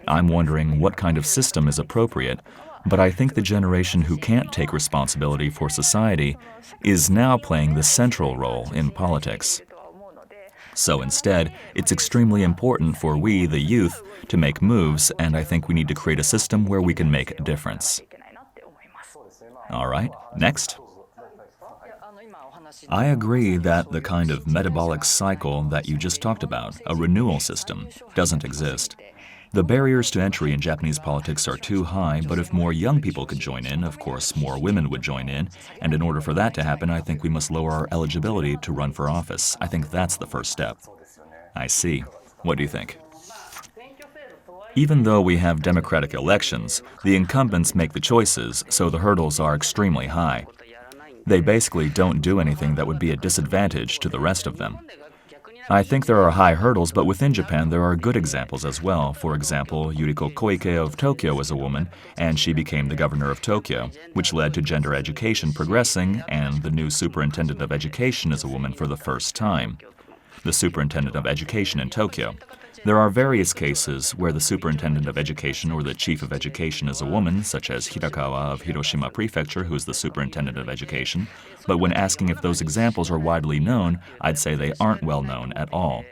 I'm wondering what kind of system is appropriate, but I think the generation who can't take responsibility for society is now playing the central role in politics. So instead, it's extremely important for we, the youth, to make moves, and I think we need to create a system where we can make a difference. All right, next. I agree that the kind of metabolic cycle that you just talked about, a renewal system, doesn't exist. The barriers to entry in Japanese politics are too high, but if more young people could join in, of course, more women would join in, and in order for that to happen, I think we must lower our eligibility to run for office. I think that's the first step. I see. What do you think? Even though we have democratic elections, the incumbents make the choices, so the hurdles are extremely high. They basically don't do anything that would be a disadvantage to the rest of them. I think there are high hurdles, but within Japan there are good examples as well. For example, Yuriko Koike of Tokyo was a woman, and she became the governor of Tokyo, which led to gender education progressing, and the new superintendent of education is a woman for the first time. The superintendent of education in Tokyo. There are various cases where the superintendent of education or the chief of education is a woman, such as Hirakawa of Hiroshima Prefecture, who is the superintendent of education. But when asking if those examples are widely known, I'd say they aren't well known at all.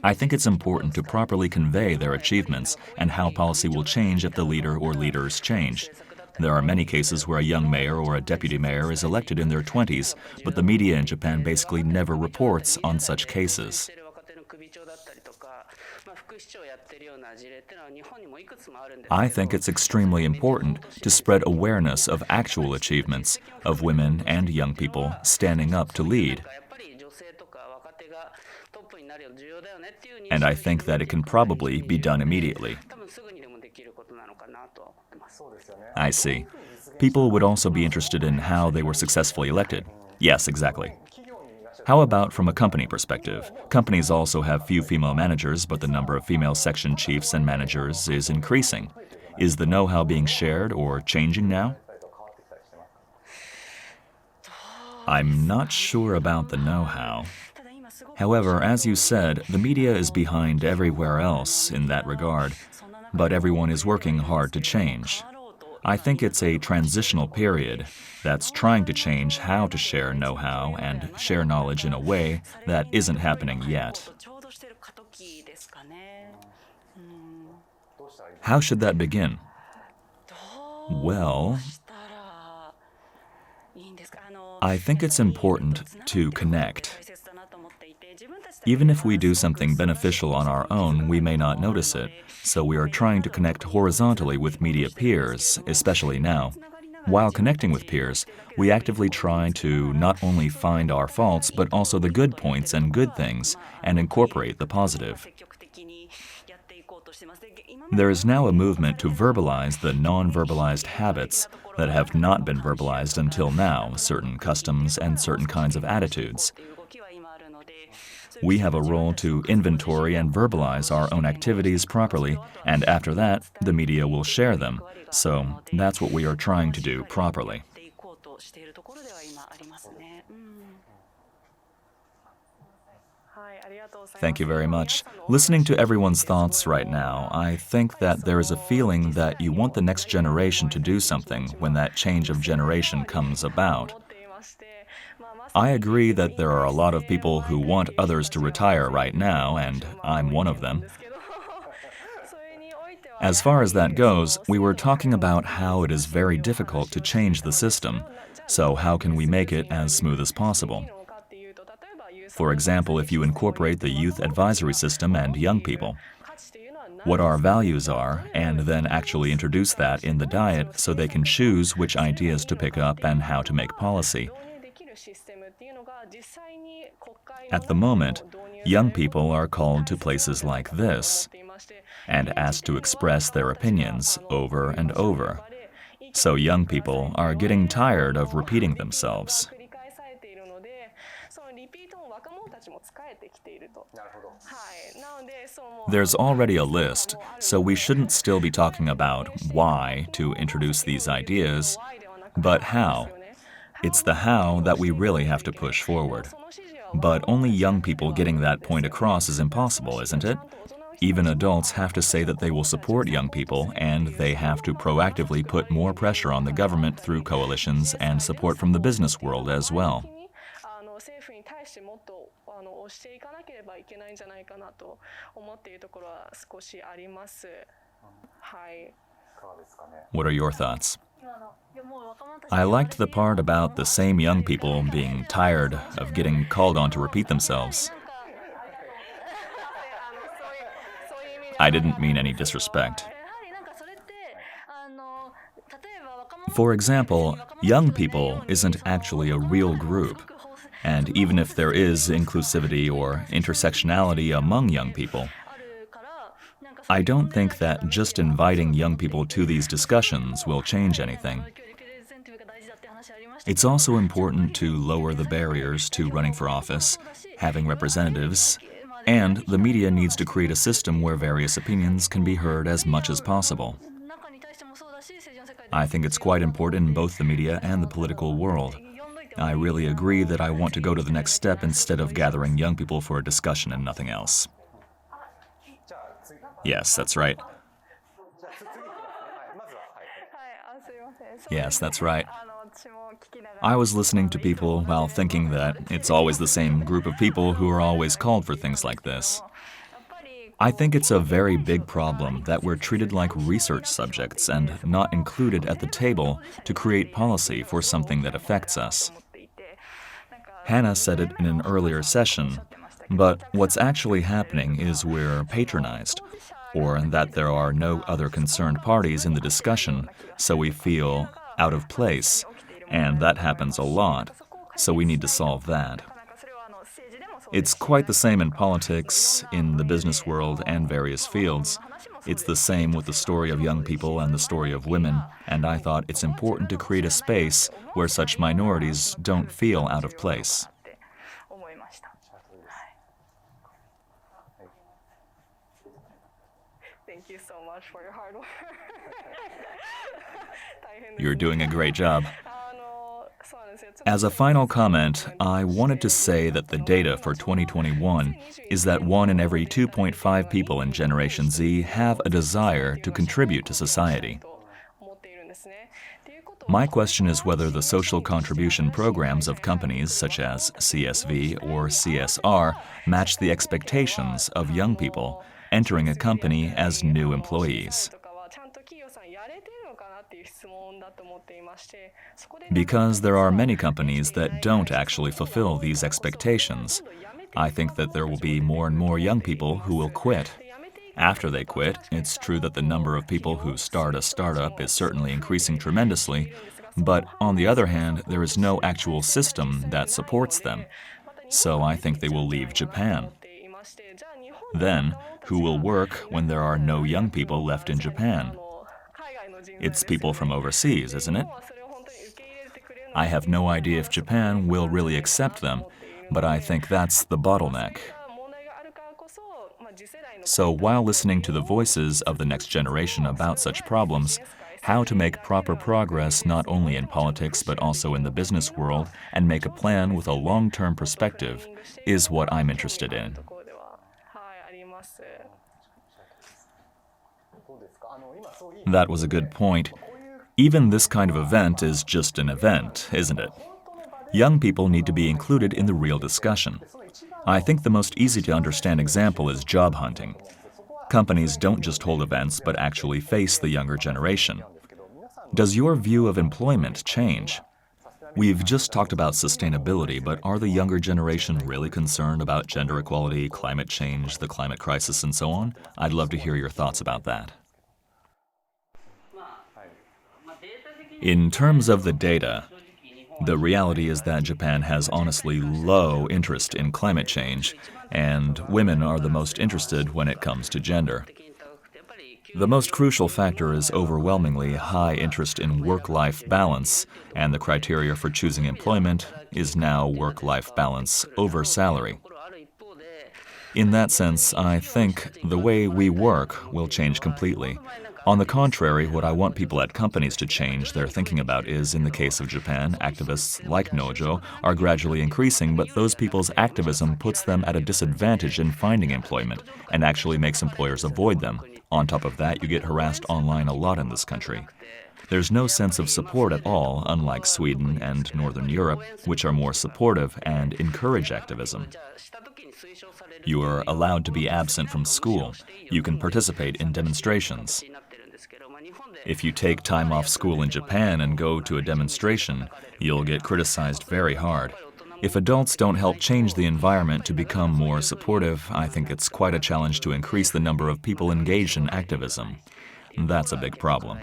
I think it's important to properly convey their achievements and how policy will change if the leader or leaders change. There are many cases where a young mayor or a deputy mayor is elected in their 20s, but the media in Japan basically never reports on such cases. I think it's extremely important to spread awareness of actual achievements of women and young people standing up to lead. And I think that it can probably be done immediately. I see. People would also be interested in how they were successfully elected. Yes, exactly. How about from a company perspective? Companies also have few female managers, but the number of female section chiefs and managers is increasing. Is the know-how being shared or changing now? I'm not sure about the know-how. However, as you said, the media is behind everywhere else in that regard, but everyone is working hard to change. I think it's a transitional period that's trying to change how to share know-how and share knowledge in a way that isn't happening yet. How should that begin? Well, I think it's important to connect. Even if we do something beneficial on our own, we may not notice it, so we are trying to connect horizontally with media peers, especially now. While connecting with peers, we actively try to not only find our faults, but also the good points and good things, and incorporate the positive. There is now a movement to verbalize the non-verbalized habits that have not been verbalized until now, certain customs and certain kinds of attitudes. We have a role to inventory and verbalize our own activities properly, and after that, the media will share them. So that's what we are trying to do properly. Thank you very much. Listening to everyone's thoughts right now, I think that there is a feeling that you want the next generation to do something when that change of generation comes about. I agree that there are a lot of people who want others to retire right now, and I'm one of them. As far as that goes, we were talking about how it is very difficult to change the system, so how can we make it as smooth as possible? For example, if you incorporate the youth advisory system and young people, what our values are, and then actually introduce that in the diet so they can choose which ideas to pick up and how to make policy. At the moment, young people are called to places like this and asked to express their opinions over and over. So young people are getting tired of repeating themselves. There's already a list, so we shouldn't still be talking about why to introduce these ideas, but how. It's the how that we really have to push forward. But only young people getting that point across is impossible, isn't it? Even adults have to say that they will support young people, and they have to proactively put more pressure on the government through coalitions and support from the business world as well. What are your thoughts? I liked the part about the same young people being tired of getting called on to repeat themselves. I didn't mean any disrespect. For example, young people isn't actually a real group, and even if there is inclusivity or intersectionality among young people, I don't think that just inviting young people to these discussions will change anything. It's also important to lower the barriers to running for office, having representatives, and the media needs to create a system where various opinions can be heard as much as possible. I think it's quite important in both the media and the political world. I really agree that I want to go to the next step instead of gathering young people for a discussion and nothing else. Yes, that's right. Yes, that's right. I was listening to people while thinking that it's always the same group of people who are always called for things like this. I think it's a very big problem that we're treated like research subjects and not included at the table to create policy for something that affects us. Hanna said it in an earlier session, but what's actually happening is we're patronized, or that there are no other concerned parties in the discussion, so we feel out of place, and that happens a lot, so we need to solve that. It's quite the same in politics, in the business world, and various fields. It's the same with the story of young people and the story of women, and I thought it's important to create a space where such minorities don't feel out of place. Thank you so much for your hard work. You're doing a great job. As a final comment, I wanted to say that the data for 2021 is that 1 in every 2.5 people in Generation Z have a desire to contribute to society. My question is whether the social contribution programs of companies such as CSV or CSR match the expectations of young people entering a company as new employees. Because there are many companies that don't actually fulfill these expectations, I think that there will be more and more young people who will quit. After they quit, it's true that the number of people who start a startup is certainly increasing tremendously, but on the other hand, there is no actual system that supports them. So I think they will leave Japan. Then, who will work when there are no young people left in Japan? It's people from overseas, isn't it? I have no idea if Japan will really accept them, but I think that's the bottleneck. So while listening to the voices of the next generation about such problems, how to make proper progress not only in politics but also in the business world and make a plan with a long-term perspective is what I'm interested in. That was a good point. Even this kind of event is just an event, isn't it? Young people need to be included in the real discussion. I think the most easy to understand example is job hunting. Companies don't just hold events but actually face the younger generation. Does your view of employment change? We've just talked about sustainability, but are the younger generation really concerned about gender equality, climate change, the climate crisis, and so on? I'd love to hear your thoughts about that. In terms of the data, the reality is that Japan has honestly low interest in climate change, and women are the most interested when it comes to gender. The most crucial factor is overwhelmingly high interest in work-life balance, and the criteria for choosing employment is now work-life balance over salary. In that sense, I think the way we work will change completely. On the contrary, what I want people at companies to change their thinking about is, in the case of Japan, activists like Nojo are gradually increasing, but those people's activism puts them at a disadvantage in finding employment and actually makes employers avoid them. On top of that, you get harassed online a lot in this country. There's no sense of support at all, unlike Sweden and Northern Europe, which are more supportive and encourage activism. You are allowed to be absent from school. You can participate in demonstrations. If you take time off school in Japan and go to a demonstration, you'll get criticized very hard. If adults don't help change the environment to become more supportive, I think it's quite a challenge to increase the number of people engaged in activism. That's a big problem.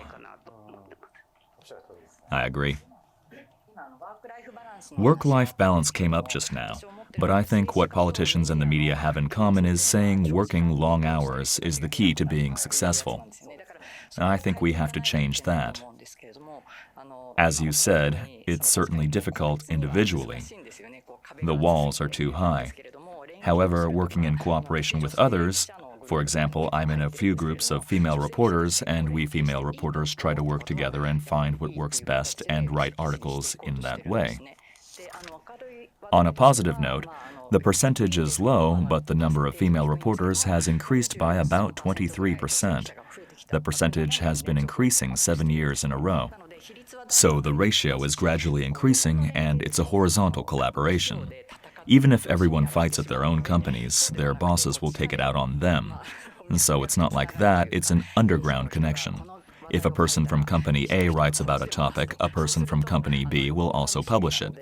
I agree. Work-life balance came up just now, but I think what politicians and the media have in common is saying working long hours is the key to being successful. I think we have to change that. As you said, it's certainly difficult individually. The walls are too high. However, working in cooperation with others, for example, I'm in a few groups of female reporters, and we female reporters try to work together and find what works best and write articles in that way. On a positive note, the percentage is low, but the number of female reporters has increased by about 23%. The percentage has been increasing 7 years in a row. So the ratio is gradually increasing, and it's a horizontal collaboration. Even if everyone fights at their own companies, their bosses will take it out on them. So it's not like that, it's an underground connection. If a person from company A writes about a topic, a person from company B will also publish it.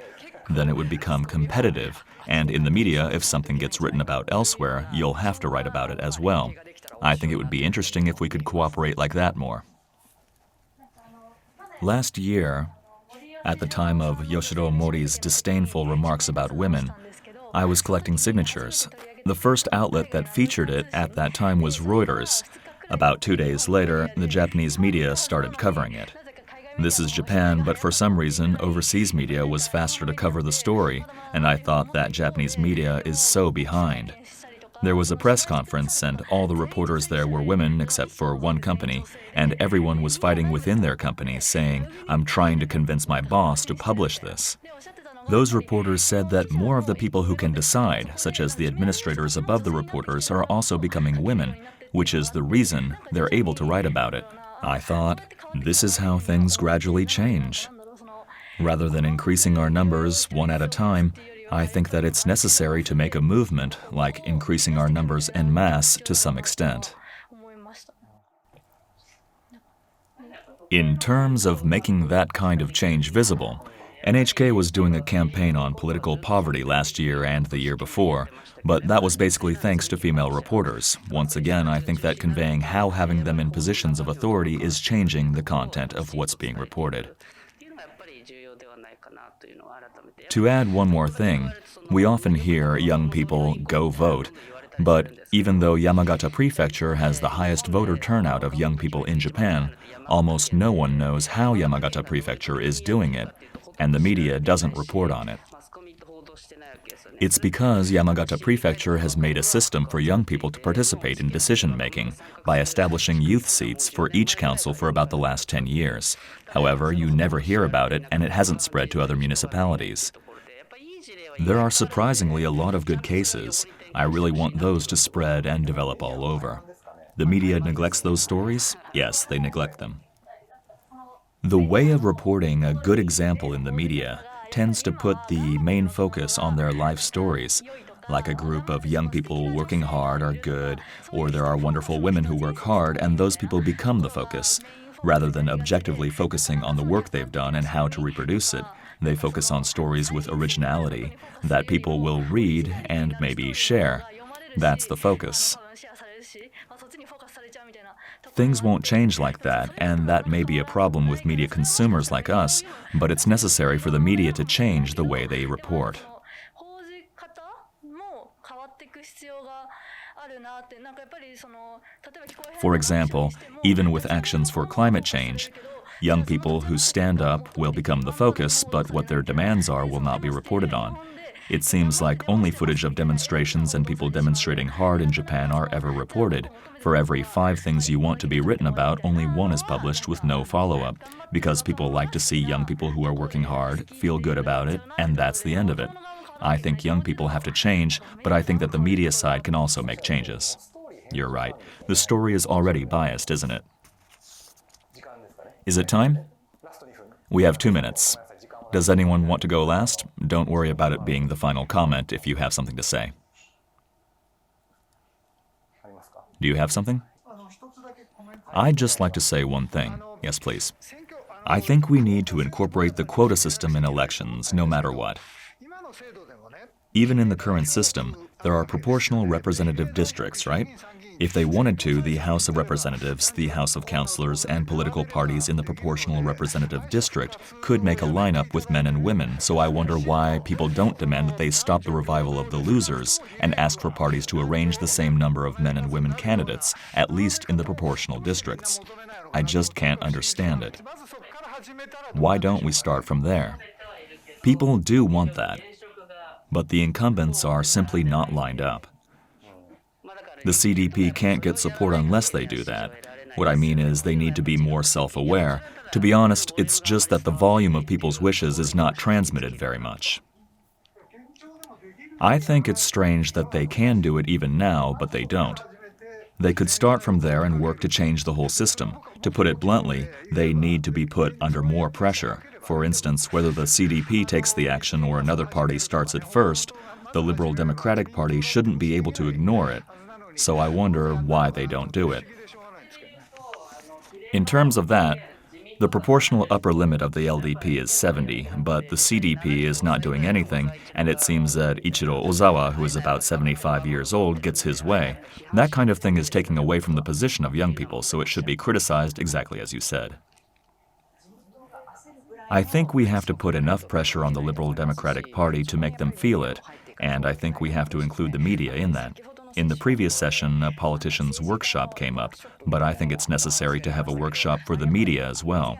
Then it would become competitive, and in the media, if something gets written about elsewhere, you'll have to write about it as well. I think it would be interesting if we could cooperate like that more. Last year, at the time of Yoshiro Mori's disdainful remarks about women, I was collecting signatures. The first outlet that featured it at that time was Reuters. About 2 days later, the Japanese media started covering it. This is Japan, but for some reason, overseas media was faster to cover the story, and I thought that Japanese media is so behind. There was a press conference, and all the reporters there were women except for one company, and everyone was fighting within their company, saying, "I'm trying to convince my boss to publish this." Those reporters said that more of the people who can decide, such as the administrators above the reporters, are also becoming women, which is the reason they're able to write about it. I thought, this is how things gradually change. Rather than increasing our numbers one at a time, I think that it's necessary to make a movement, like increasing our numbers en masse to some extent. In terms of making that kind of change visible, NHK was doing a campaign on political poverty last year and the year before, but that was basically thanks to female reporters. Once again, I think that conveying how having them in positions of authority is changing the content of what's being reported. To add one more thing, we often hear young people go vote, but even though Yamagata Prefecture has the highest voter turnout of young people in Japan, almost no one knows how Yamagata Prefecture is doing it, and the media doesn't report on it. It's because Yamagata Prefecture has made a system for young people to participate in decision-making by establishing youth seats for each council for about the last 10 years. However, you never hear about it, and it hasn't spread to other municipalities. There are surprisingly a lot of good cases. I really want those to spread and develop all over. The media neglects those stories? Yes, they neglect them. The way of reporting a good example in the media tends to put the main focus on their life stories, like a group of young people working hard are good, or there are wonderful women who work hard and those people become the focus. Rather than objectively focusing on the work they've done and how to reproduce it, they focus on stories with originality that people will read and maybe share. That's the focus. Things won't change like that, and that may be a problem with media consumers like us, but it's necessary for the media to change the way they report. For example, even with actions for climate change, young people who stand up will become the focus, but what their demands are will not be reported on. It seems like only footage of demonstrations and people demonstrating hard in Japan are ever reported. For every 5 things you want to be written about, only 1 is published with no follow-up, because people like to see young people who are working hard, feel good about it, and that's the end of it. I think young people have to change, but I think that the media side can also make changes. You're right. The story is already biased, isn't it? Is it time? We have 2 minutes. Does anyone want to go last? Don't worry about it being the final comment if you have something to say. Do you have something? I'd just like to say one thing. Yes, please. I think we need to incorporate the quota system in elections, no matter what. Even in the current system, there are proportional representative districts, right? If they wanted to, the House of Representatives, the House of Councillors, and political parties in the proportional representative district could make a lineup with men and women, so I wonder why people don't demand that they stop the revival of the losers and ask for parties to arrange the same number of men and women candidates, at least in the proportional districts. I just can't understand it. Why don't we start from there? People do want that, but the incumbents are simply not lined up. The CDP can't get support unless they do that. What I mean is they need to be more self-aware. To be honest, it's just that the volume of people's wishes is not transmitted very much. I think it's strange that they can do it even now, but they don't. They could start from there and work to change the whole system. To put it bluntly, they need to be put under more pressure. For instance, whether the CDP takes the action or another party starts it first, the Liberal Democratic Party shouldn't be able to ignore it. So I wonder why they don't do it. In terms of that, the proportional upper limit of the LDP is 70, but the CDP is not doing anything, and it seems that Ichiro Ozawa, who is about 75 years old, gets his way. That kind of thing is taking away from the position of young people, so it should be criticized exactly as you said. I think we have to put enough pressure on the Liberal Democratic Party to make them feel it, and I think we have to include the media in that. In the previous session, a politician's workshop came up, but I think it's necessary to have a workshop for the media as well.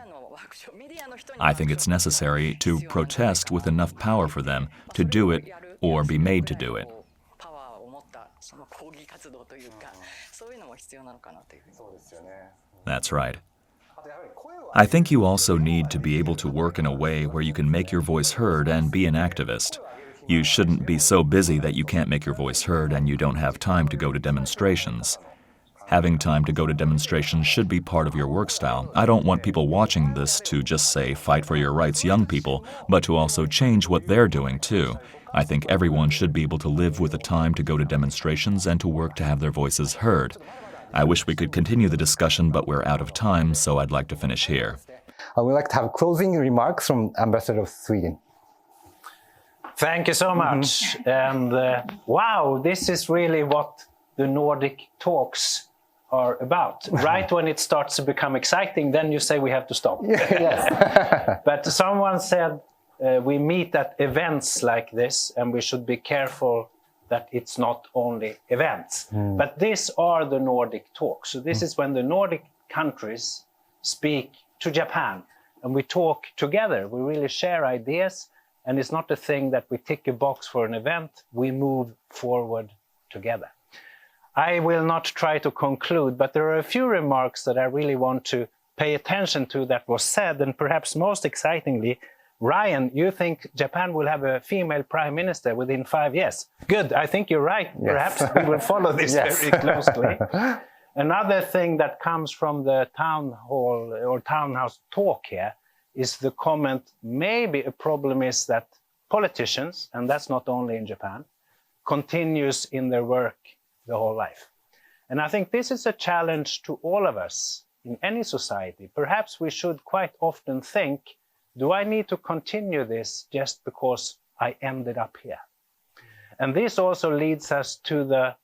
I think it's necessary to protest with enough power for them to do it or be made to do it. That's right. I think you also need to be able to work in a way where you can make your voice heard and be an activist. You shouldn't be so busy that you can't make your voice heard and you don't have time to go to demonstrations. Having time to go to demonstrations should be part of your work style. I don't want people watching this to just say, fight for your rights, young people, but to also change what they're doing too. I think everyone should be able to live with the time to go to demonstrations and to work to have their voices heard. I wish we could continue the discussion, but we're out of time, so I'd like to finish here. We'd like to have closing remarks from Ambassador of Sweden. Thank you so much. And wow, this is really what the Nordic talks are about. Right when it starts to become exciting, then you say we have to stop. Yes. But someone said we meet at events like this and we should be careful that it's not only events. But these are the Nordic talks. So this is when the Nordic countries speak to Japan and we talk together. We really share ideas. And it's not a thing that we tick a box for an event, we move forward together. I will not try to conclude, but there are a few remarks that I really want to pay attention to that was said, and perhaps most excitingly, Ryan, you think Japan will have a female prime minister within 5 years? Good, I think you're right. Yes. Perhaps we will follow this very closely. Another thing that comes from the town hall or townhouse talk here is the comment, maybe a problem is that politicians, and that's not only in Japan, continues in their work the whole life. And I think this is a challenge to all of us in any society. Perhaps we should quite often think, do I need to continue this just because I ended up here? And this also leads us to the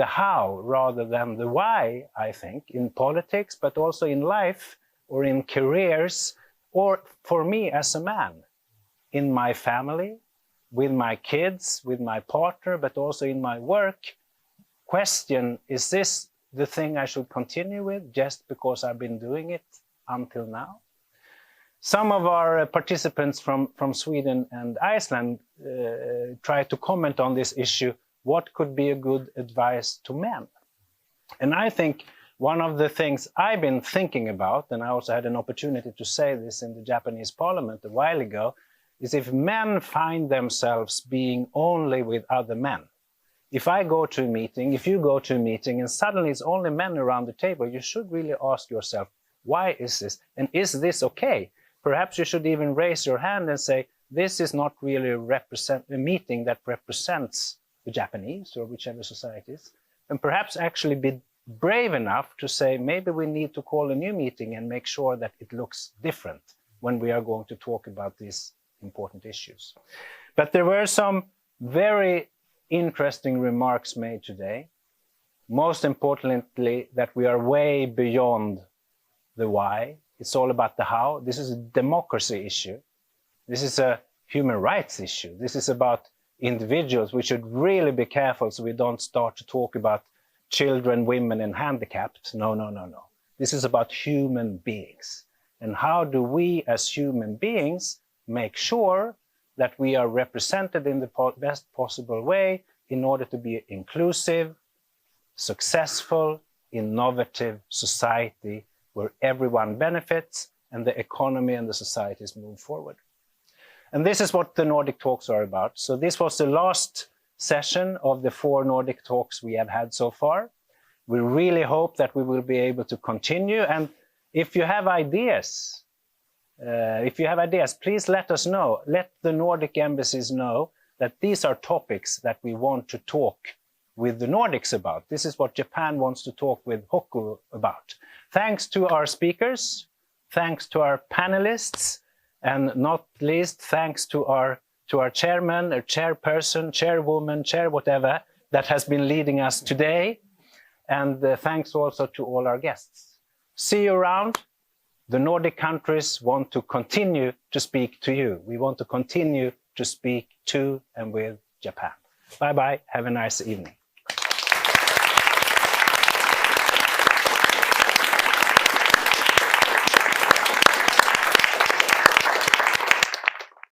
how rather than the why, I think, in politics, but also in life or in careers, or for me as a man, in my family, with my kids, with my partner, but also in my work. Question, is this the thing I should continue with just because I've been doing it until now? Some of our participants from Sweden and Iceland try to comment on this issue. What could be a good advice to men? And I think one of the things I've been thinking about, and I also had an opportunity to say this in the Japanese parliament a while ago, is if men find themselves being only with other men. If I go to a meeting, if you go to a meeting and suddenly it's only men around the table, you should really ask yourself, why is this? And is this okay? Perhaps you should even raise your hand and say, this is not really a meeting that represents the Japanese or whichever societies, and perhaps actually be brave enough to say, maybe we need to call a new meeting and make sure that it looks different when we are going to talk about these important issues. But there were some very interesting remarks made today. Most importantly, that we are way beyond the why. It's all about the how. This is a democracy issue. This is a human rights issue. This is about individuals. We should really be careful so we don't start to talk about children, women, and handicapped. No, no, no, no. This is about human beings. And how do we as human beings make sure that we are represented in the best possible way in order to be inclusive, successful, innovative society where everyone benefits and the economy and the societies move forward. And this is what the Nordic talks are about. So this was the last session of the 4 Nordic talks we have had so far. We really hope that we will be able to continue. And if you have ideas, please let us know. Let the Nordic embassies know that these are topics that we want to talk with the Nordics about. This is what Japan wants to talk with Hoku about. Thanks to our speakers, thanks to our panelists, and not least, thanks to our chairman, or chairperson, chairwoman, chair whatever, that has been leading us today. And thanks also to all our guests. See you around. The Nordic countries want to continue to speak to you. We want to continue to speak to and with Japan. Bye-bye. Have a nice evening.